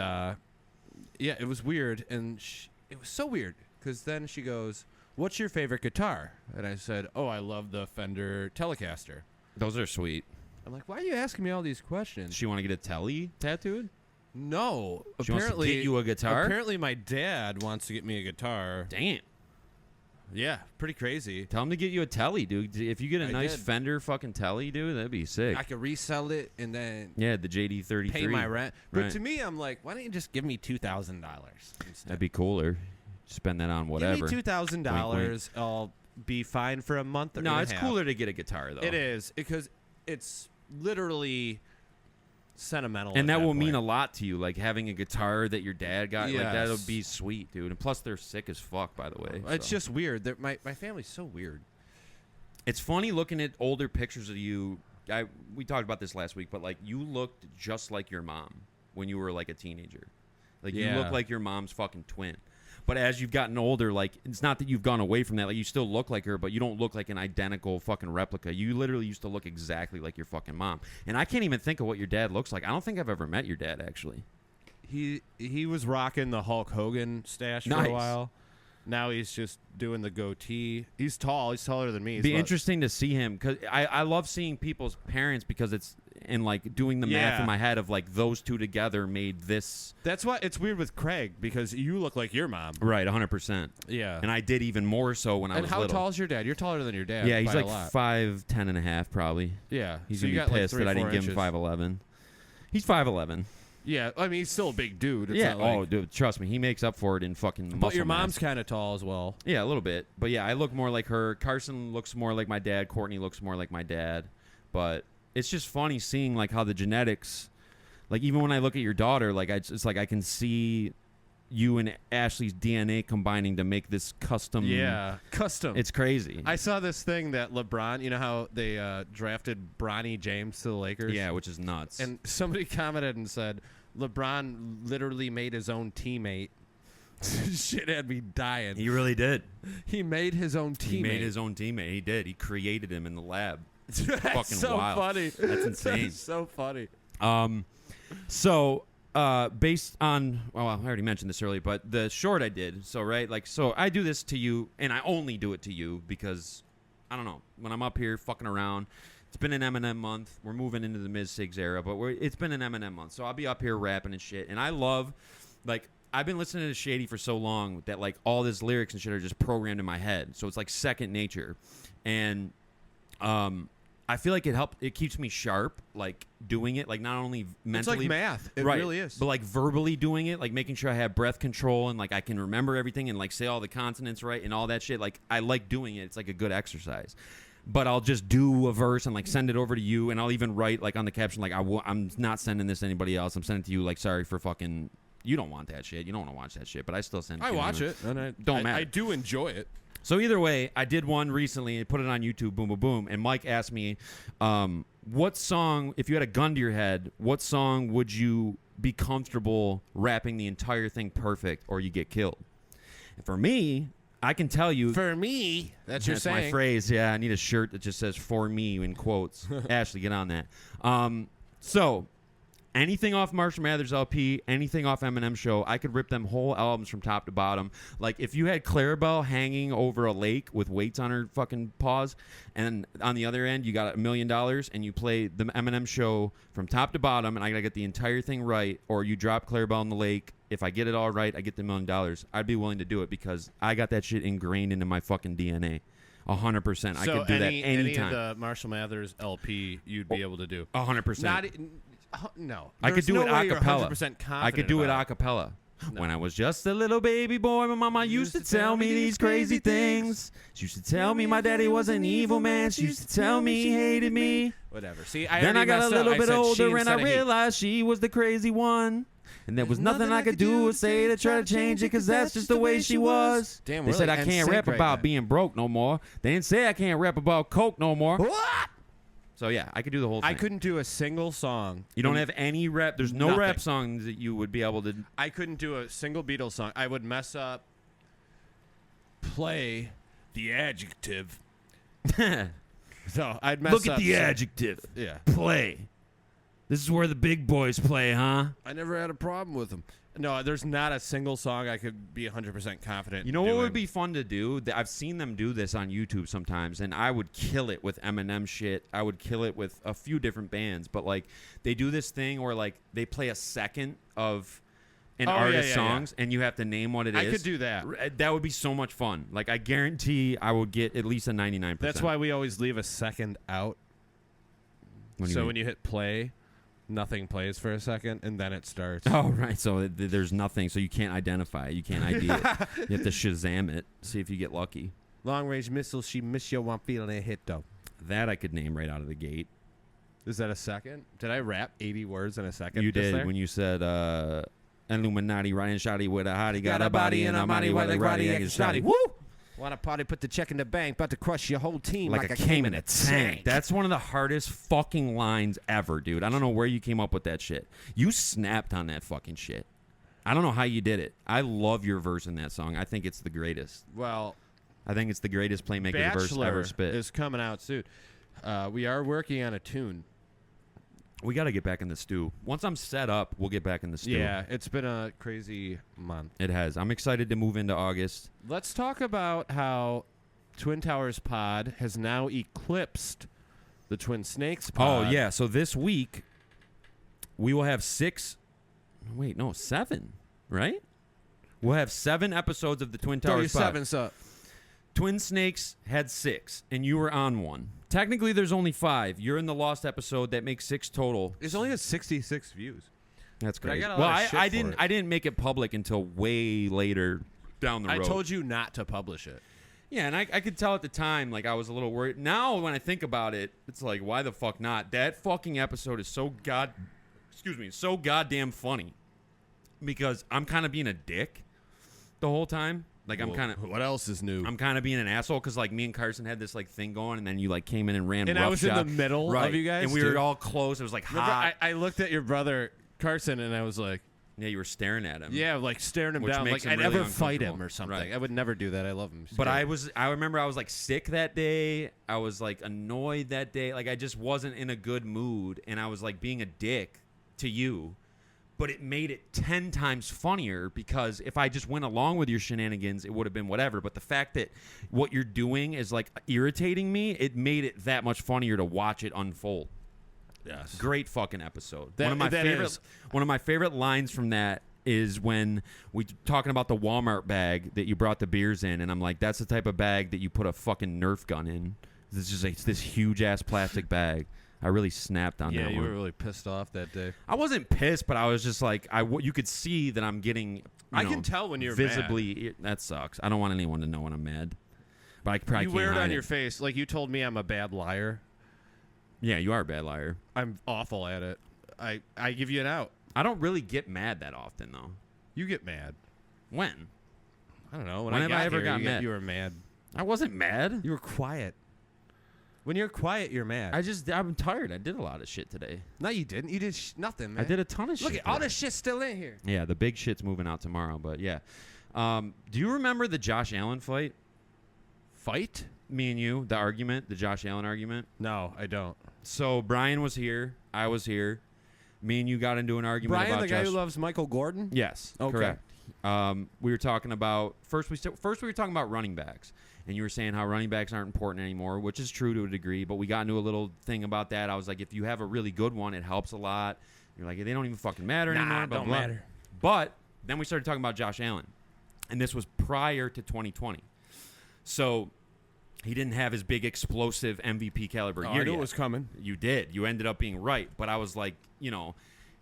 yeah, it was weird. And it was so weird because then she goes, what's your favorite guitar? And I said, oh, I love the Fender Telecaster. Those are sweet. I'm like, why are you asking me all these questions? Does she want to get a Telly tattooed? No. She wants to get you a guitar? Apparently my dad wants to get me a guitar. Damn. Yeah, pretty crazy. Tell him to get you a telly, dude. If you get a nice Fender fucking telly, dude, that'd be sick. I could resell it and then the JD33. pay my rent. But Right. to me, I'm like, why don't you just give me $2,000 instead? That'd be cooler. Spend that on whatever. Give me $2,000. I'll be fine for a month. No, it's cooler to get a guitar though. It is because it's literally sentimental, and that will mean a lot to you, like having a guitar that your dad got. Yes. Like that'll be sweet, dude. And plus, they're sick as fuck, by the way. It's just weird. My family's so weird. It's funny looking at older pictures of you. We talked about this last week, but like you looked just like your mom when you were like a teenager. Like you look like your mom's fucking twin. But as you've gotten older, like it's not that you've gone away from that. Like you still look like her, but you don't look like an identical fucking replica. You literally used to look exactly like your fucking mom. And I can't even think of what your dad looks like. I don't think I've ever met your dad actually. He was rocking the Hulk Hogan stash for a while. Now he's just doing the goatee. He's tall. He's taller than me. It'd be interesting to see him because I love seeing people's parents because it's and like doing the math in my head of like those two together made this. That's why it's weird with Craig because you look like your mom. Right, 100%. Yeah. And I did even more so when I was little. And how tall is your dad? You're taller than your dad. Yeah, he's by like a lot. 5'10" and a half probably. Yeah. He's so gonna be pissed that I didn't give him 5'11". He's 5'11". Yeah, I mean he's still a big dude. It's yeah. not like, Oh, dude, trust me, he makes up for it in fucking muscle but your mom's mass. kind of tall as well. Yeah, a little bit. But yeah, I look more like her. Carson looks more like my dad. Courtney looks more like my dad. But it's just funny seeing like how the genetics, like even when I look at your daughter, like it's like I can see you and Ashley's DNA combining to make this custom. Yeah, custom. It's crazy. I saw this thing that LeBron, you know how they drafted Bronny James to the Lakers? Yeah, which is nuts. And somebody commented and said, LeBron literally made his own teammate. Shit had me dying. He really did. He made his own teammate. He made his own teammate. He did. He created him in the lab. It's fucking so wild. funny. That's insane. That's so funny. So based on, well, I already mentioned this earlier, but the short I did. So right, like, so I do this to you, and I only do it to you because I don't know when I'm up here fucking around. It's been an Eminem month. We're moving into the Sigs era, but it's been an Eminem month. So I'll be up here rapping and shit. And I love, like, I've been listening to Shady for so long that, like, all his lyrics and shit are just programmed in my head. So it's like second nature. And I feel like it keeps me sharp, like, doing it, like, not only mentally. It's like math. It right, really is. But, like, verbally doing it, like, making sure I have breath control and, like, I can remember everything and, like, say all the consonants right and all that shit. Like, I like doing it. It's like a good exercise. But I'll just do a verse and like send it over to you, and I'll even write like on the caption like I'm not sending this to anybody else. I'm sending it to you. Like, sorry for fucking. You don't want that shit. You don't want to watch that shit, but I still send it. I to watch you. it, and I Don't matter. I do enjoy it. So either way, I did one recently and put it on YouTube. Boom, boom, boom. And Mike asked me, what song, if you had a gun to your head, what song would you be comfortable rapping the entire thing perfect, or you get killed? And for me, I can tell you. For me, that's your saying. My phrase. Yeah, I need a shirt that just says "for me" in quotes. Ashley, get on that. So, anything off Marshall Mathers LP, anything off Eminem show, I could rip them whole albums from top to bottom. Like if you had Claribell hanging over a lake with weights on her fucking paws, and on the other end you got $1 million, and you play the Eminem show from top to bottom, and I gotta get the entire thing right, or you drop Claribell in the lake. If I get it all right, I get the $1 million. I'd be willing to do it because I got that shit ingrained into my fucking DNA. 100%. I could do that anytime. Any of the Marshall Mathers LP, you'd be able to do. 100%. No. I could do it a cappella. I could do it a cappella. No. When I was just a little baby boy, my mama used to tell me these crazy things. She used to tell me my daddy was an evil man. She used to tell me he hated me. Whatever. See, then I got a little bit older and I realized she was the crazy one. And there was nothing I could do or say to try to change it, because that's just the way she was. Damn, they said I can't rap about being broke no more. They didn't say I can't rap about coke no more. What? So yeah, I could do the whole thing. I couldn't do a single song. You don't have any rap. There's no rap songs that you would be able to. I couldn't do a single Beatles song. I would mess up. Play the adjective. So I'd mess up. Look at the adjective. Yeah. Play. This is where the big boys play, huh? I never had a problem with them. No, there's not a single song I could be 100% confident. You know what would be fun to do? I've seen them do this on YouTube sometimes, and I would kill it with Eminem shit. I would kill it with a few different bands, but like they do this thing where like they play a second of and artist songs, and you have to name what it is. I could do that. That would be so much fun. Like, I guarantee I would get at least a 99%. That's why we always leave a second out. When you hit play, nothing plays for a second, and then it starts. Oh, right. So there's nothing. So you can't identify it. You can't ID it. You have to Shazam it, see if you get lucky. Long-range missile, she miss you, I'm feeling a hit, though. That I could name right out of the gate. Is that a second? Did I rap 80 words in a second? You did when you said, Illuminati, riding shoddy with a hottie, got a body and a money, while they roddy, acting shoddy. Woo! Want a party, put the check in the bank, about to crush your whole team like a came in a tank. That's one of the hardest fucking lines ever, dude. I don't know where you came up with that shit. You snapped on that fucking shit. I don't know how you did it. I love your verse in that song. I think it's the greatest. Well, I think it's the greatest Playmaker verse ever spit. Is coming out soon. We are working on a tune. We got to get back in the stew. Once I'm set up, we'll get back in the stew. Yeah, it's been a crazy month. It has. I'm excited to move into August. Let's talk about how Twin Towers Pod has now eclipsed the Twin Snakes Pod. Oh, yeah. So this week, we will have 7, right? We'll have 7 episodes of the Twin Towers Pod. 37's up. Twin Snakes had 6, and you were on one. Technically, there's only 5. You're in the lost episode. That makes 6 total. It's only has 66 views. That's But I great. got a lot of shit I for didn't. it. I didn't make it public until way later down the road. I told you not to publish it. Yeah, and I could tell at the time, like, I was a little worried. Now, when I think about it, it's like, why the fuck not? That fucking episode is so goddamn funny. Because I'm kind of being a dick the whole time. Like, I'm kind of... What else is new? I'm kind of being an asshole because, like, me and Carson had this, like, thing going, and then you, like, came in and ran and rough I was shot. in the middle of you guys, and we were all close. It was, like, hot. I looked at your brother, Carson, and I was like... Yeah, you were staring at him. Yeah, like, staring him Which down. makes Like, him I'd really never fight him uncomfortable. or something. Right. I would never do that. I love him. But I remember I was, like, sick that day. I was, like, annoyed that day. Like, I just wasn't in a good mood, and I was, like, being a dick to you. But it made it 10 times funnier because if I just went along with your shenanigans, it would have been whatever. But the fact that what you're doing is, like, irritating me, it made it that much funnier to watch it unfold. Yes. Great fucking episode. One of my favorite lines from that is when we talking about the Walmart bag that you brought the beers in, and I'm like, that's the type of bag that you put a fucking Nerf gun in. It's this huge ass plastic bag. I really snapped on that one. Yeah, you were really pissed off that day. I wasn't pissed, but I was just like, you could see that I'm getting. I can tell when you're visibly. That sucks. I don't want anyone to know when I'm mad. But I probably can't wear it hide on your face. Like you told me I'm a bad liar. Yeah, you are a bad liar. I'm awful at it. I give you an out. I don't really get mad that often, though. You get mad. When? I don't know. When have I ever got mad? You were mad. I wasn't mad. You were quiet. When you're quiet, you're mad. I'm tired. I did a lot of shit today. No, you didn't. You did nothing, man. I did a ton of shit. Look at all this shit still in here. Yeah, the big shit's moving out tomorrow, but yeah. Do you remember the Josh Allen fight? Fight? Me and you, the Josh Allen argument? No, I don't. So Brian was here. I was here. Me and you got into an argument Brian, about the guy who loves Michael Gordon? Yes, okay. Correct. We were talking about first we were talking about running backs, and you were saying how running backs aren't important anymore, which is true to a degree. But we got into a little thing about that. I was like, if you have a really good one, it helps a lot. You're like, they don't even fucking matter anymore. Don't matter. But then we started talking about Josh Allen, and this was prior to 2020, so he didn't have his big explosive MVP caliber year. I knew yet. it was coming. You did. You ended up being right, but I was like,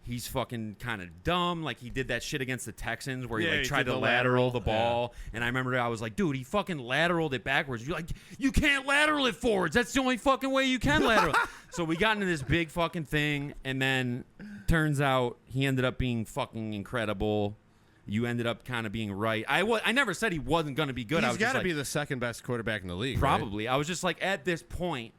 he's fucking kind of dumb. Like, he did that shit against the Texans where he tried to lateral the ball. Yeah. And I remember I was like, dude, he fucking lateraled it backwards. You're like, you can't lateral it forwards. That's the only fucking way you can lateral it. So we got into this big fucking thing, and then turns out he ended up being fucking incredible. You ended up kind of being right. I never said he wasn't going to be good. He's got to be the second best quarterback in the league. Probably. Right? I was just like, at this point,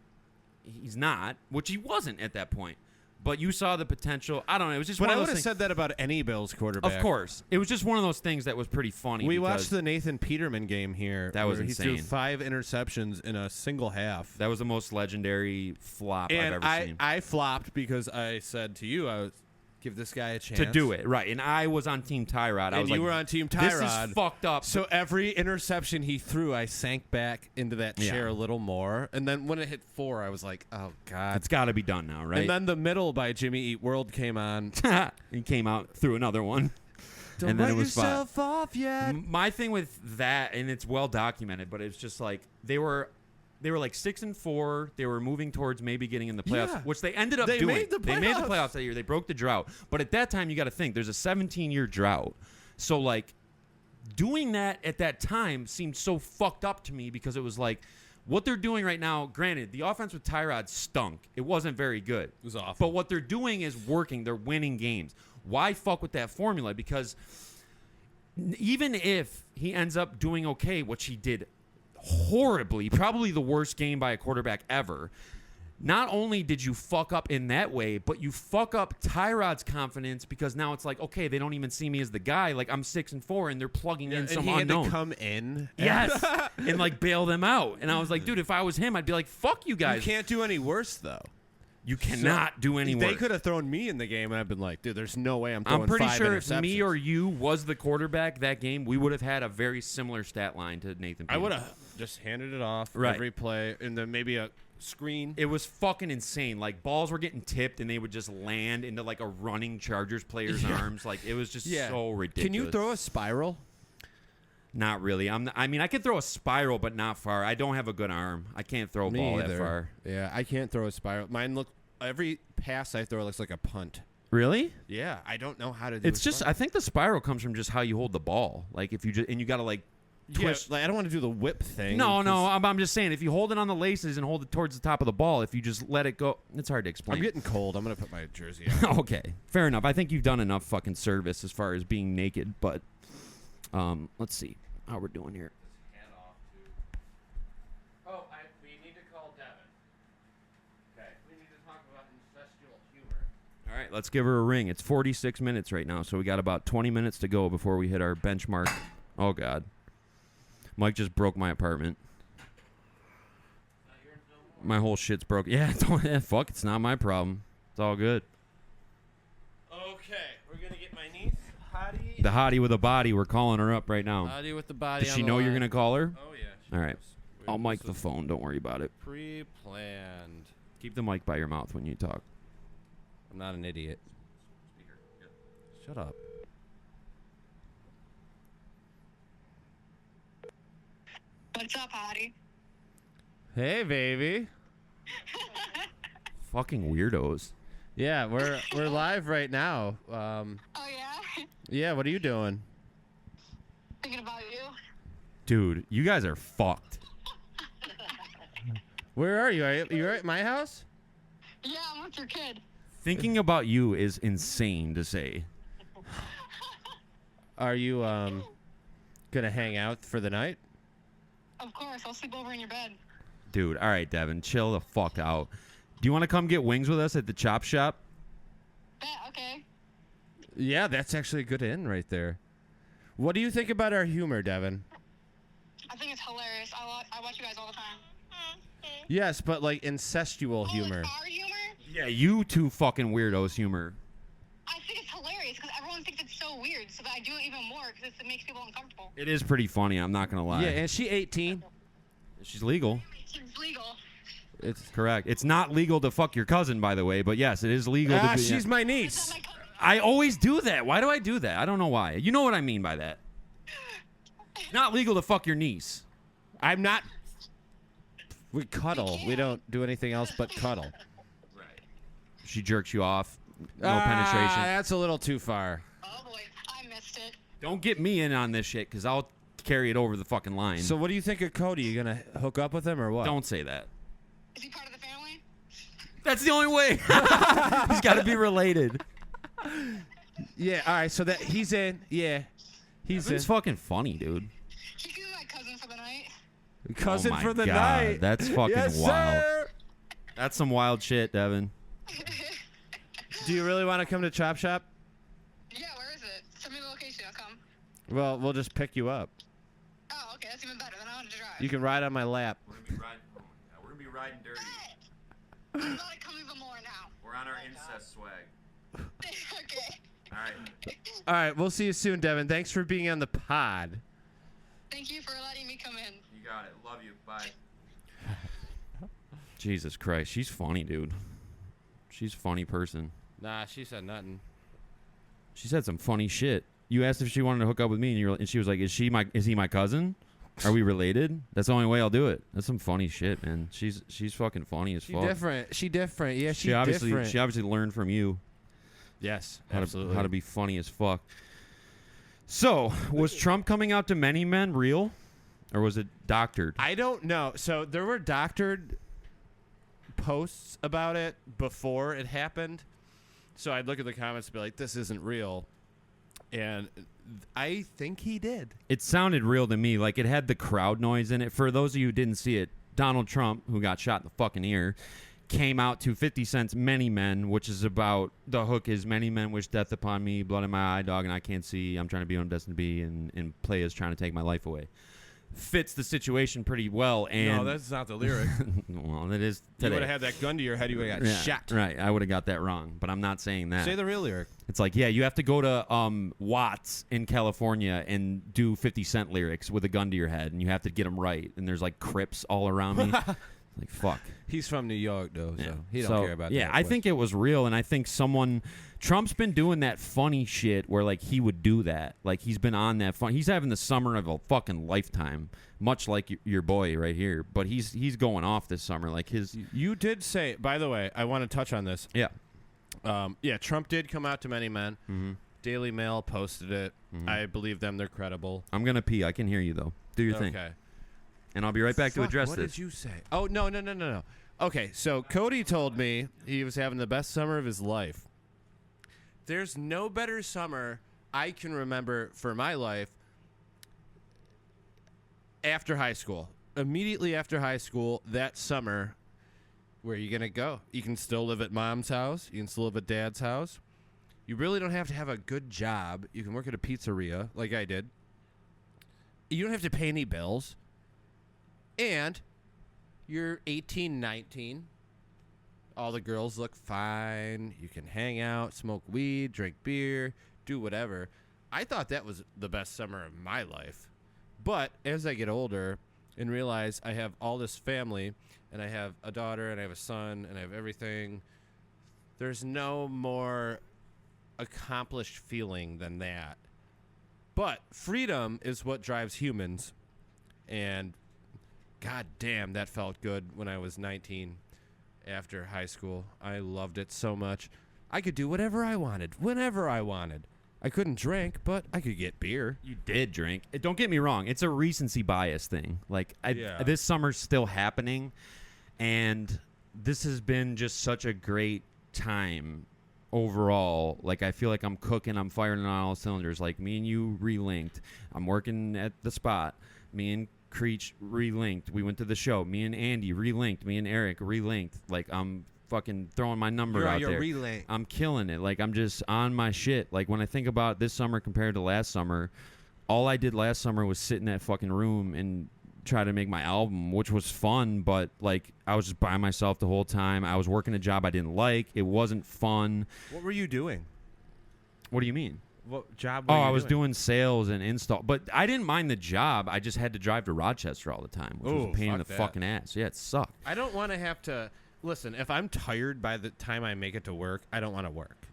he's not, which he wasn't at that point. But you saw the potential. I don't know. It was just. But one I of would those have said that about any Bills quarterback. Of course, it was just one of those things that was pretty funny. We watched the Nathan Peterman game here. That was insane. He insane. threw 5 interceptions in a single half. That was the most legendary flop I've ever seen. I flopped because I said to you, I was give this guy a chance to do it right. And I was on Team Tyrod. And you were on Team Tyrod. This is fucked up. So every interception he threw, I sank back into that chair a little more. And then when it hit 4, I was like, oh, God. It's got to be done now, right? And then The Middle by Jimmy Eat World came on. He came out through another one. and then it was 5. Off yet. My thing with that, and it's well documented, but it's just like they were like 6-4. They were moving towards maybe getting in the playoffs, which they ended up doing. They made the playoffs that year. They broke the drought. But at that time, you got to think there's a 17-year drought. So like doing that at that time seemed so fucked up to me because it was like what they're doing right now. Granted, the offense with Tyrod stunk. It wasn't very good. It was awful. But what they're doing is working. They're winning games. Why fuck with that formula? Because even if he ends up doing okay, which he did horribly, probably the worst game by a quarterback ever. Not only did you fuck up in that way, but you fuck up Tyrod's confidence because now it's like, okay, they don't even see me as the guy. Like I'm 6-4, and they're plugging in some unknown. And he had to come in, yes, and like bail them out. And I was like, dude, if I was him, I'd be like, fuck you guys. You can't do any worse though. You cannot do any worse. They could have thrown me in the game, and I've been like, dude, there's no way I'm throwing 5 I'm pretty sure interceptions. if me or you was the quarterback that game, we would have had a very similar stat line to Nathan Peterman. I would have just handed it off every play, and then maybe a screen. It was fucking insane. Like balls were getting tipped, and they would just land into like a running Chargers player's arms. Like it was just so ridiculous. Can you throw a spiral? Not really. I mean, I can throw a spiral, but not far. I don't have a good arm. I can't throw a ball that far. Yeah, I can't throw a spiral. Every pass I throw looks like a punt. Really? Yeah, I don't know how to do. It's just I think the spiral comes from just how you hold the ball. Like if you just you got to like twist. Yeah, like, I don't want to do the whip thing. No, I'm just saying if you hold it on the laces and hold it towards the top of the ball, if you just let it go, it's hard to explain. I'm getting cold. I'm gonna put my jersey on. Okay, fair enough. I think you've done enough fucking service as far as being naked, but let's see how we're doing here. We need to call Devin. Okay, we need to talk about incestual humor. All right, let's give her a ring. It's 46 minutes right now, so we got about 20 minutes to go before we hit our benchmark. Oh, God. Mike just broke my apartment. My whole shit's broke. Yeah, fuck, it's not my problem. It's all good. Okay, we're going to get my niece, Hottie. The hottie with a body, we're calling her up right now. Hottie with the body. Does she know you're going to call her? Oh, yeah. All right. I'll mic the phone. Don't worry about it. Pre-planned. Keep the mic by your mouth when you talk. I'm not an idiot. Shut up. What's up, Hottie? Hey, baby. Fucking weirdos. Yeah, we're live right now. Oh, yeah? Yeah, what are you doing? Thinking about you. Dude, you guys are fucked. Where are you? Are you at my house? Yeah, I'm with your kid. Thinking about you is insane to say. Are you gonna hang out for the night? Of course, I'll sleep over in your bed. Dude, all right, Devin, chill the fuck out. Do you want to come get wings with us at the chop shop? Bet, okay. Yeah, that's actually a good in right there. What do you think about our humor, Devin? I think it's hilarious. I watch you guys all the time. Yes, but like incestual humor. Our humor? Yeah, you two fucking weirdos humor. I think it's hilarious because everyone thinks it's so weird, so that I do it even more because it makes people uncomfortable. It is pretty funny, I'm not going to lie. Yeah, and she 18. She's legal. It's legal. It's correct. It's not legal to fuck your cousin, by the way, but yes, it is legal to be... She's my Is niece. that my cousin? I always do that. Why do I do that? I don't know why. You know what I mean by that. It's not legal to fuck your niece. I'm not... We cuddle. We don't do anything else but cuddle. Right. She jerks you off. No penetration. That's a little too far. Oh, boy. I missed it. Don't get me in on this shit, because I'll carry it over the fucking line. So what do you think of Cody? You gonna hook up with him or what? Don't say that. Is he part of the family? That's the only way. He's got to be related. Yeah, all right, so that he's in. Yeah. He's It's fucking funny, dude. He could be my cousin for the night. cousin Oh my for the God, night. that's fucking yes, wild. Sir. That's some wild shit, Devin. Do you really want to come to Chop Shop? Yeah, where is it? Send me the location. I'll come. Well, we'll just pick you up. Oh, okay. That's even better. Then I want to drive. You can ride on my lap. We're gonna be riding dirty. Bet. I'm about to come even more now. We're on our incest swag. Okay. All right. All right, we'll see you soon, Devin. Thanks for being on the pod. Thank you for letting me come in. You got it. Love you. Bye. Jesus Christ, she's funny, dude. She's a funny person. Nah, she said nothing. She said some funny shit. you asked if she wanted to hook up with me, and she was like, is he my cousin? Are we related? That's the only way I'll do it. That's some funny shit, man. She's fucking funny as fuck. She different. Yeah, she obviously learned from you. Yes, absolutely. How to be funny as fuck. So, was Trump coming out to many men real? Or was it doctored? I don't know. So, there were doctored posts about it before it happened. So, I'd look at the comments and be like, this isn't real. And I think he did. It sounded real to me. Like, it had the crowd noise in it. For those of you who didn't see it, Donald Trump, who got shot in the fucking ear, came out to 50 Cent's Many Men, which is about, the hook is many men wish death upon me, blood in my eye, dog, and I can't see. I'm trying to be what I'm destined to be, and play is trying to take my life away. Fits the situation pretty well. And no, that's not the lyric. Well, it is today. You would have had that gun to your head, you would have got shot. Right, I would have got that wrong, but I'm not saying that. Say the real lyric. It's like, yeah, you have to go to Watts in California and do 50 Cent lyrics with a gun to your head, and you have to get them right. And there's like Crips all around me. Like, fuck. He's from New York, though, so he don't care about that. Yeah, I think it was real, and I think Trump's been doing that funny shit where, like, he would do that. Like, he's been on that fun. He's having the summer of a fucking lifetime, much like your boy right here. But he's going off this summer. Like, his... You did say, by the way, I want to touch on this. Yeah. Trump did come out to many men. Mm-hmm. Daily Mail posted it. Mm-hmm. I believe them. They're credible. I'm going to pee. I can hear you, though. Do your thing. Okay. And I'll be right back to address what this. What did you say? Oh, no. Okay, so Cody told me he was having the best summer of his life. There's no better summer I can remember for my life after high school. Immediately after high school, that summer, where are you going to go? You can still live at mom's house. You can still live at dad's house. You really don't have to have a good job. You can work at a pizzeria like I did. You don't have to pay any bills. And you're 18, 19. All the girls look fine. You can hang out, smoke weed, drink beer, do whatever. I thought that was the best summer of my life. But as I get older and realize I have all this family, and I have a daughter, and I have a son, and I have everything, there's no more accomplished feeling than that. But freedom is what drives humans. And God damn, that felt good when I was 19 after high school. I loved it so much. I could do whatever I wanted, whenever I wanted. I couldn't drink, but I could get beer. You did drink. Don't get me wrong. It's a recency bias thing. Like, this summer's still happening, and this has been just such a great time overall. Like, I feel like I'm cooking. I'm firing on all cylinders. Like, me and you relinked. I'm working at the spot. Me and Creech relinked. We went to the show. Me and Andy relinked. Me and Eric relinked. Like, I'm fucking throwing my number out there. Relink. I'm killing it. Like, I'm just on my shit. Like, when I think about this summer compared to last summer, all I did last summer was sit in that fucking room and try to make my album, which was fun, but, like, I was just by myself the whole time. I was working a job I didn't like. It wasn't fun. What were you doing? What do you mean? What job were you I was doing sales and install. But I didn't mind the job. I just had to drive to Rochester all the time, which was a pain in the fucking ass. Yeah, it sucked. I don't want to have to... Listen, if I'm tired by the time I make it to work, I don't want to work.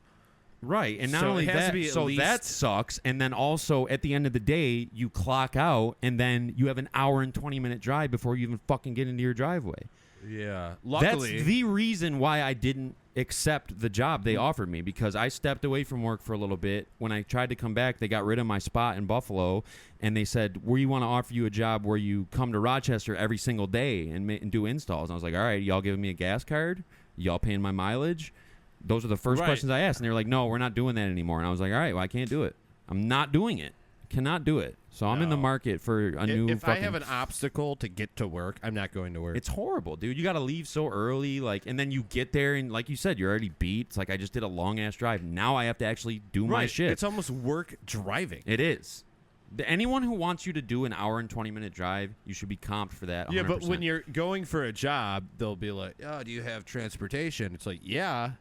Right, and not only that, so that sucks. And then also, at the end of the day, you clock out, and then you have an hour and 20-minute drive before you even fucking get into your driveway. Yeah. Luckily... That's the reason why I didn't accept the job they offered me, because I stepped away from work for a little bit. When I tried to come back, they got rid of my spot in Buffalo, and they said, we want to offer you a job where you come to Rochester every single day and do installs. And I was like, all right, y'all giving me a gas card? Y'all paying my mileage? Those are the first questions I asked, and they were like, no, we're not doing that anymore. And I was like, all right, well, I can't do it. I'm not doing it. Cannot do it. So I'm in the market for a new If I have an obstacle to get to work, I'm not going to work. It's horrible, dude. You got to leave so early, like, and then you get there, and like you said, you're already beat. It's like, I just did a long-ass drive. Now I have to actually do my shit. It's almost work driving. It is. Anyone who wants you to do an hour and 20-minute drive, you should be comped for that 100%. Yeah, but when you're going for a job, they'll be like, oh, do you have transportation? It's like, yeah,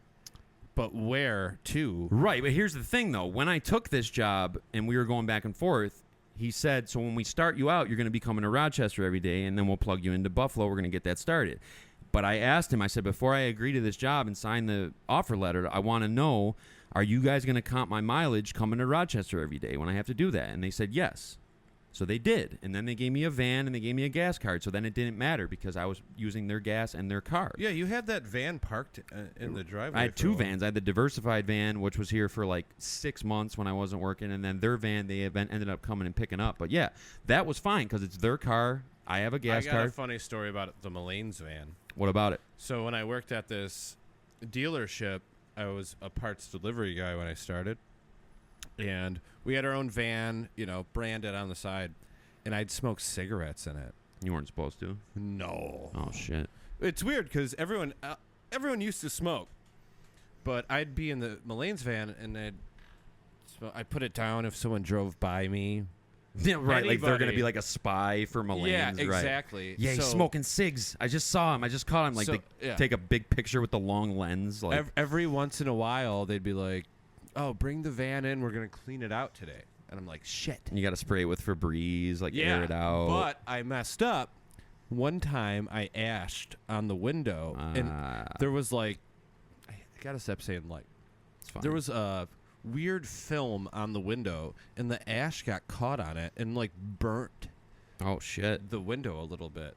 but where to? Right, but here's the thing, though. When I took this job and we were going back and forth, he said, so when we start you out, you're going to be coming to Rochester every day, and then we'll plug you into Buffalo. We're going to get that started. But I asked him, I said, before I agree to this job and sign the offer letter, I want to know are you guys going to comp my mileage coming to Rochester every day when I have to do that? And they said yes. So they did. And then they gave me a van and they gave me a gas card. So then it didn't matter because I was using their gas and their car. Yeah, you had that van parked in the driveway. I had 2 vans. I had the diversified van, which was here for like 6 months when I wasn't working. And then their van, they ended up coming and picking up. But yeah, that was fine because it's their car. I have a gas card. I got a funny story about the Mullane's van. What about it? So when I worked at this dealership, I was a parts delivery guy when I started. And we had our own van, branded on the side. And I'd smoke cigarettes in it. You weren't supposed to? No. Oh, shit. It's weird because everyone used to smoke. But I'd be in the Mullane's van, and I'd put it down if someone drove by me. Yeah, right. Like they're going to be like a spy for Mullane's. Yeah, exactly. Right. Yeah, he's smoking cigs. I just saw him. I just caught him. Like, take a big picture with the long lens. Like every once in a while, they'd be like, oh, bring the van in. We're going to clean it out today. And I'm like, shit. And you got to spray it with Febreze, air it out. But I messed up. One time I ashed on the window. And there was I got to stop saying It's fine. There was a weird film on the window, and the ash got caught on it and burnt oh shit the window a little bit.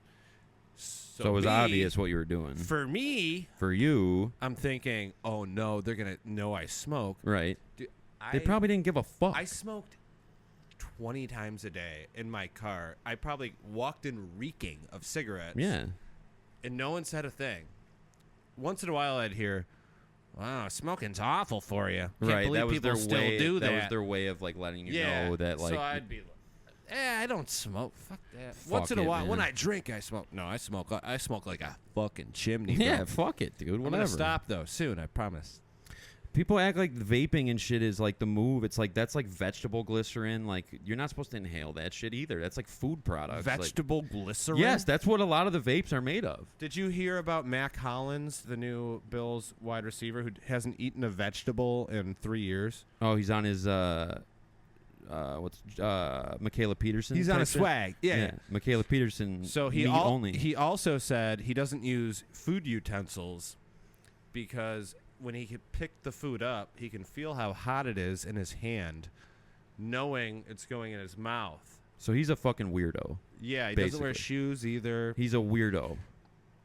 So it was obvious what you were doing. For me, for you, I'm thinking, oh no, they're gonna know I smoke. Right. Dude, they probably didn't give a fuck. I smoked 20 times a day in my car. I probably walked in reeking of cigarettes. Yeah. And no one said a thing. Once in a while I'd hear, wow, smoking's awful for you. Can't believe people still do that. That was their way of letting you know that so I'd be I don't smoke. Fuck that. Once in a while, man. when I drink, I smoke. No, I smoke like a fucking chimney. Bro. Yeah, fuck it, dude. Whatever. I'm gonna stop though soon. I promise. People act like vaping and shit is the move. It's that's vegetable glycerin. You're not supposed to inhale that shit either. That's food products. Vegetable glycerin? Yes, that's what a lot of the vapes are made of. Did you hear about Mac Hollins, the new Bills wide receiver who hasn't eaten a vegetable in 3 years? Oh, he's on his Michaela Peterson. He's on a swag. Yeah. Michaela Peterson. So he also said he doesn't use food utensils because when he pick the food up, he can feel how hot it is in his hand, knowing it's going in his mouth. So he's a fucking weirdo. Yeah, he doesn't wear shoes either. He's a weirdo.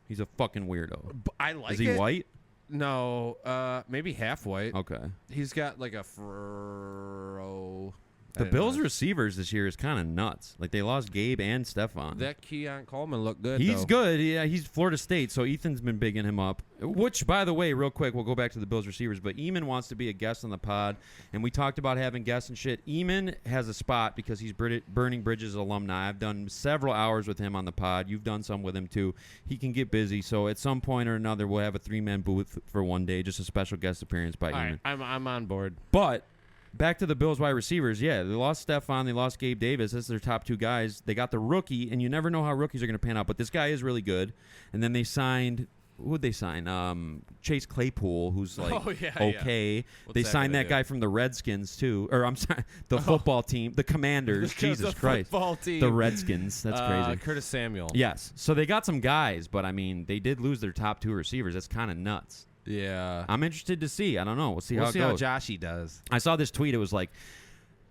He's a fucking weirdo. I like it. Is he white? No, maybe half white. Okay. He's got a fro. The Bills receivers this year is kind of nuts. They lost Gabe and Stephon. That Keon Coleman looked good. He's good. Yeah, he's Florida State, so Ethan's been bigging him up. Which, by the way, real quick, we'll go back to the Bills receivers, but Eamon wants to be a guest on the pod, and we talked about having guests and shit. Eamon has a spot because he's Burning Bridges alumni. I've done several hours with him on the pod. You've done some with him, too. He can get busy, so at some point or another, we'll have a 3-man booth for one day, just a special guest appearance by Eamon. Right, I'm on board. But back to the Bills wide receivers. Yeah, they lost Stephon. They lost Gabe Davis. That's their top 2 guys. They got the rookie, and you never know how rookies are going to pan out. But this guy is really good. And then they signed – who would they sign? Chase Claypool, who's okay. What's they signed that guy from the Redskins, too. Or, I'm sorry, the football team. The Commanders. Jesus Christ. Football team. The Redskins. That's crazy. Curtis Samuel. Yes. So they got some guys, but, they did lose their top 2 receivers. That's kind of nuts. Yeah. I'm interested to see. I don't know. We'll see how it goes. How Joshy does. I saw this tweet. It was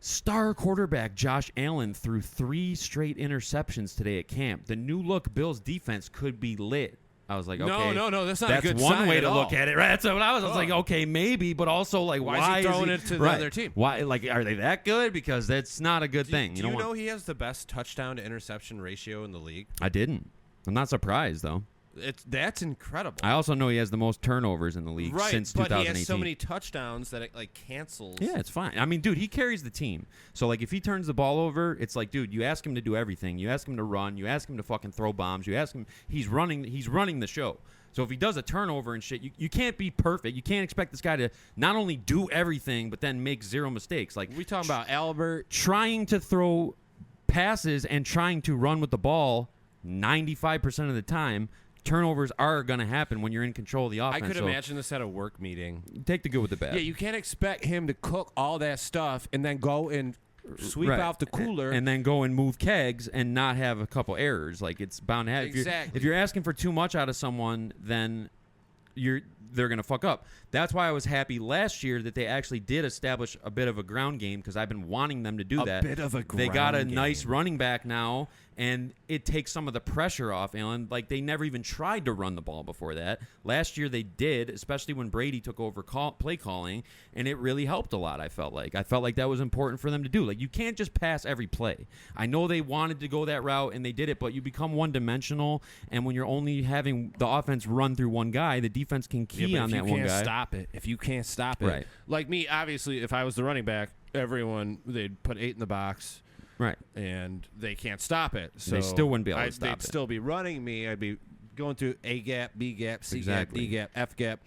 star quarterback Josh Allen threw 3 straight interceptions today at camp. The new look Bills defense could be lit. I was like, okay. No, that's not a good sign. That's one way to all. look at it, right? That's what I was. I was like, okay, maybe, but also why is he throwing it to the other team? Why? Are they that good? Because that's not a good thing. Do you know he has the best touchdown to interception ratio in the league? I didn't. I'm not surprised though. That's incredible. I also know he has the most turnovers in the league since 2018. But he has so many touchdowns that it cancels. Yeah, it's fine. Dude, he carries the team. So if he turns the ball over, it's dude, you ask him to do everything. You ask him to run. You ask him to fucking throw bombs. You ask him. He's running the show. So if he does a turnover and shit, you can't be perfect. You can't expect this guy to not only do everything but then make 0 mistakes. We talking about Albert trying to throw passes and trying to run with the ball 95% of the time. Turnovers are going to happen when you're in control of the offense. I could imagine this at a work meeting. Take the good with the bad. Yeah, you can't expect him to cook all that stuff and then go and sweep out the cooler. And then go and move kegs and not have a couple errors. It's bound to happen. Exactly. If you're asking for too much out of someone, then they're going to fuck up. That's why I was happy last year that they actually did establish a bit of a ground game, because I've been wanting them to do that. A bit of a ground They got a game. nice running back now, and it takes some of the pressure off, Alan. Like, they never even tried to run the ball before that. Last year they did, especially when Brady took over play calling, and it really helped a lot, I felt like. I felt like that was important for them to do. Like, you can't just pass every play. I know they wanted to go that route, and they did it, but you become one-dimensional, and when you're only having the offense run through one guy, the defense can key on that one guy. If you can't stop it, Right. Like me, obviously, if I was the running back, they'd put 8 in the box. Right. And they can't stop it. So they still wouldn't be able to stop it. They'd still be running me. I'd be going through A gap, B gap, C Exactly. gap, D gap, F gap.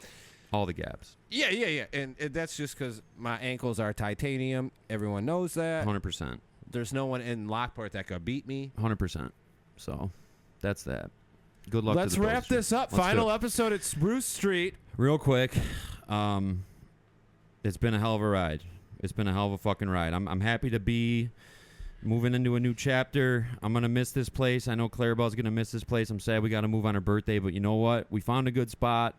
All the gaps. Yeah. And that's just because my ankles are titanium. Everyone knows that. 100%. There's no one in Lockport that could beat me. 100%. So, that's that. Good luck Let's to the wrap Bills. this up. Let's Final do it. episode at Spruce Street. Real quick. It's been a hell of a ride. It's been a hell of a fucking ride. I'm happy to be moving into a new chapter. I'm going to miss this place. I know Claribell's going to miss this place. I'm sad we got to move on her birthday, but you know what? We found a good spot.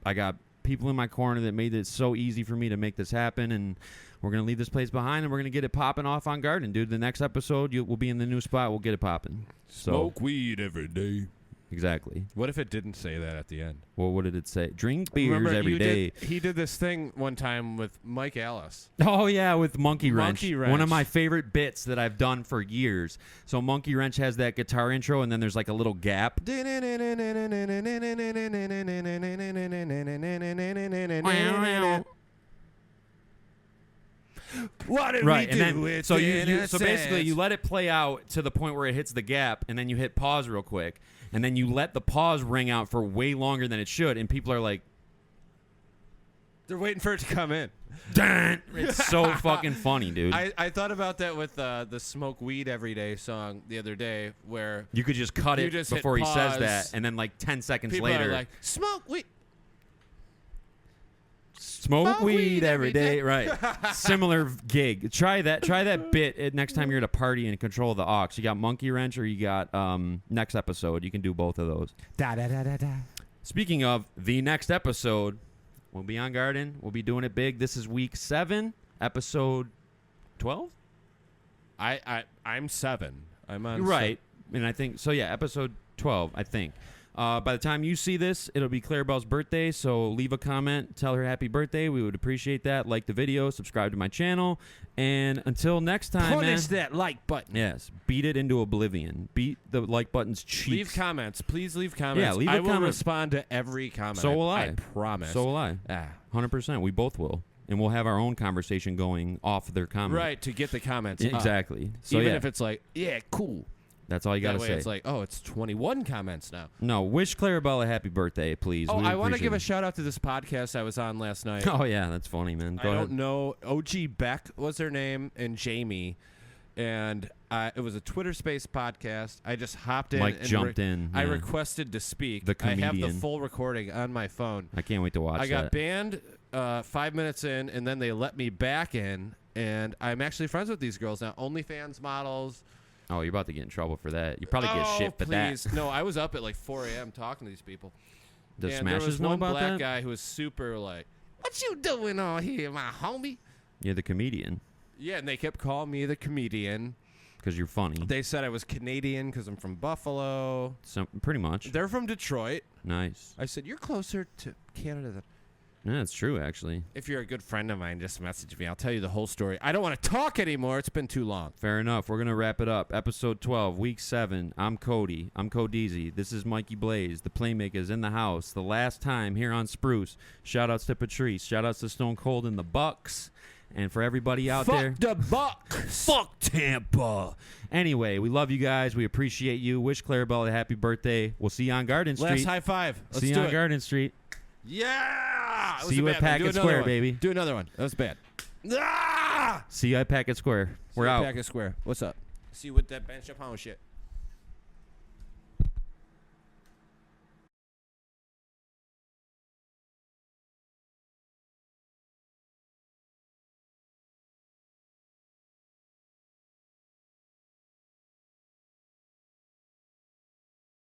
I got people in my corner that made it so easy for me to make this happen, and we're going to leave this place behind, and we're going to get it popping off on Garden, dude. The next episode, we'll be in the new spot. We'll get it popping. Smoke weed every day. Exactly. What if it didn't say that at the end? Well, what did it say? Drink beers Remember, every day. He did this thing one time with Mike Alice. Oh, yeah, with Monkey Wrench. Monkey Wrench. One of my favorite bits that I've done for years. So Monkey Wrench has that guitar intro, and then there's like a little gap. What did Right, we and do? then so so basically you let it play out to the point where it hits the gap, and then you hit pause real quick, and then you let the pause ring out for way longer than it should, and people are like, they're waiting for it to come in. "Dun!" It's so fucking funny, dude. I thought about that with the Smoke Weed Every Day song the other day, where You could just cut You it just hit before he says pause. that, and then like 10 seconds people later, are like, smoke weed. smoke weed every day. Right. Similar gig. Try that bit next time you're at a party and control the aux. You got Monkey Wrench, or you got next episode. You can do both of those. Speaking of the next episode, we'll be on Garden. We'll be doing it big. This is week 7, episode 12. I'm 7. I'm on Right. And I think so. Yeah, episode 12. I think. By the time you see this, it'll be Claribell's birthday, so leave a comment, tell her happy birthday. We would appreciate that. Like the video, subscribe to my channel, and until next time, Punish man. that like button. Yes, beat it into oblivion. Beat the like button's cheeks. Leave comments. Please leave comments. Yeah, leave a I will comment. respond to every comment. So will I promise. So will I. 100%. We both will, and we'll have our own conversation going off their comment. Right, to get the comments up. Exactly. So even yeah, if it's like, yeah, cool. that's all you got That to way say. it's like, oh, it's 21 comments now. No, wish Claribell a happy birthday, please. Oh, We I want to appreciate give a it. shout out to this podcast I was on last night. Oh yeah, that's funny, man. Go I ahead. don't know. OG Beck was her name, and Jamie. And it was a Twitter Space podcast. I just hopped in. Mike and jumped in. I yeah. requested to speak. The I have the comedian. full recording on my phone. I can't wait to watch I got that. banned 5 minutes in, and then they let me back in. And I'm actually friends with these girls now. OnlyFans models. Oh, you're about to get in trouble for that. You probably get shit for please. that. No, I was up at like 4 a.m. talking to these people. Does and there Smashes was know one about black that? guy who was super like, "What you doing on here, my homie?" You're the comedian Yeah, and they kept calling me the comedian. because you're funny. They said I was Canadian because I'm from Buffalo. So, pretty much. They're from Detroit. Nice. I said, "You're closer to Canada than." Yeah, that's true, actually. If you're a good friend of mine, just message me. I'll tell you the whole story. I don't want to talk anymore. It's been too long. Fair enough. We're going to wrap it up. Episode 12, week 7. I'm Cody. I'm Codeezy. This is Mikey Blaze. The Playmaker's in the house. The last time here on Spruce. Shout-outs to Patrice. Shout-outs to Stone Cold and the Bucks. And for everybody out there. Fuck the Bucks. Fuck Tampa. Anyway, we love you guys. We appreciate you. Wish Claribell a happy birthday. We'll see you on Garden Street. Last high five. Let's see you do on it. Garden Street. Yeah. It was See a you bad at one. Do Packet another Square, one. baby. Do another one. That was bad. Ah! See you at Packet Square. We're See you at out. Packet Square. What's up? See you with that bench upon shit.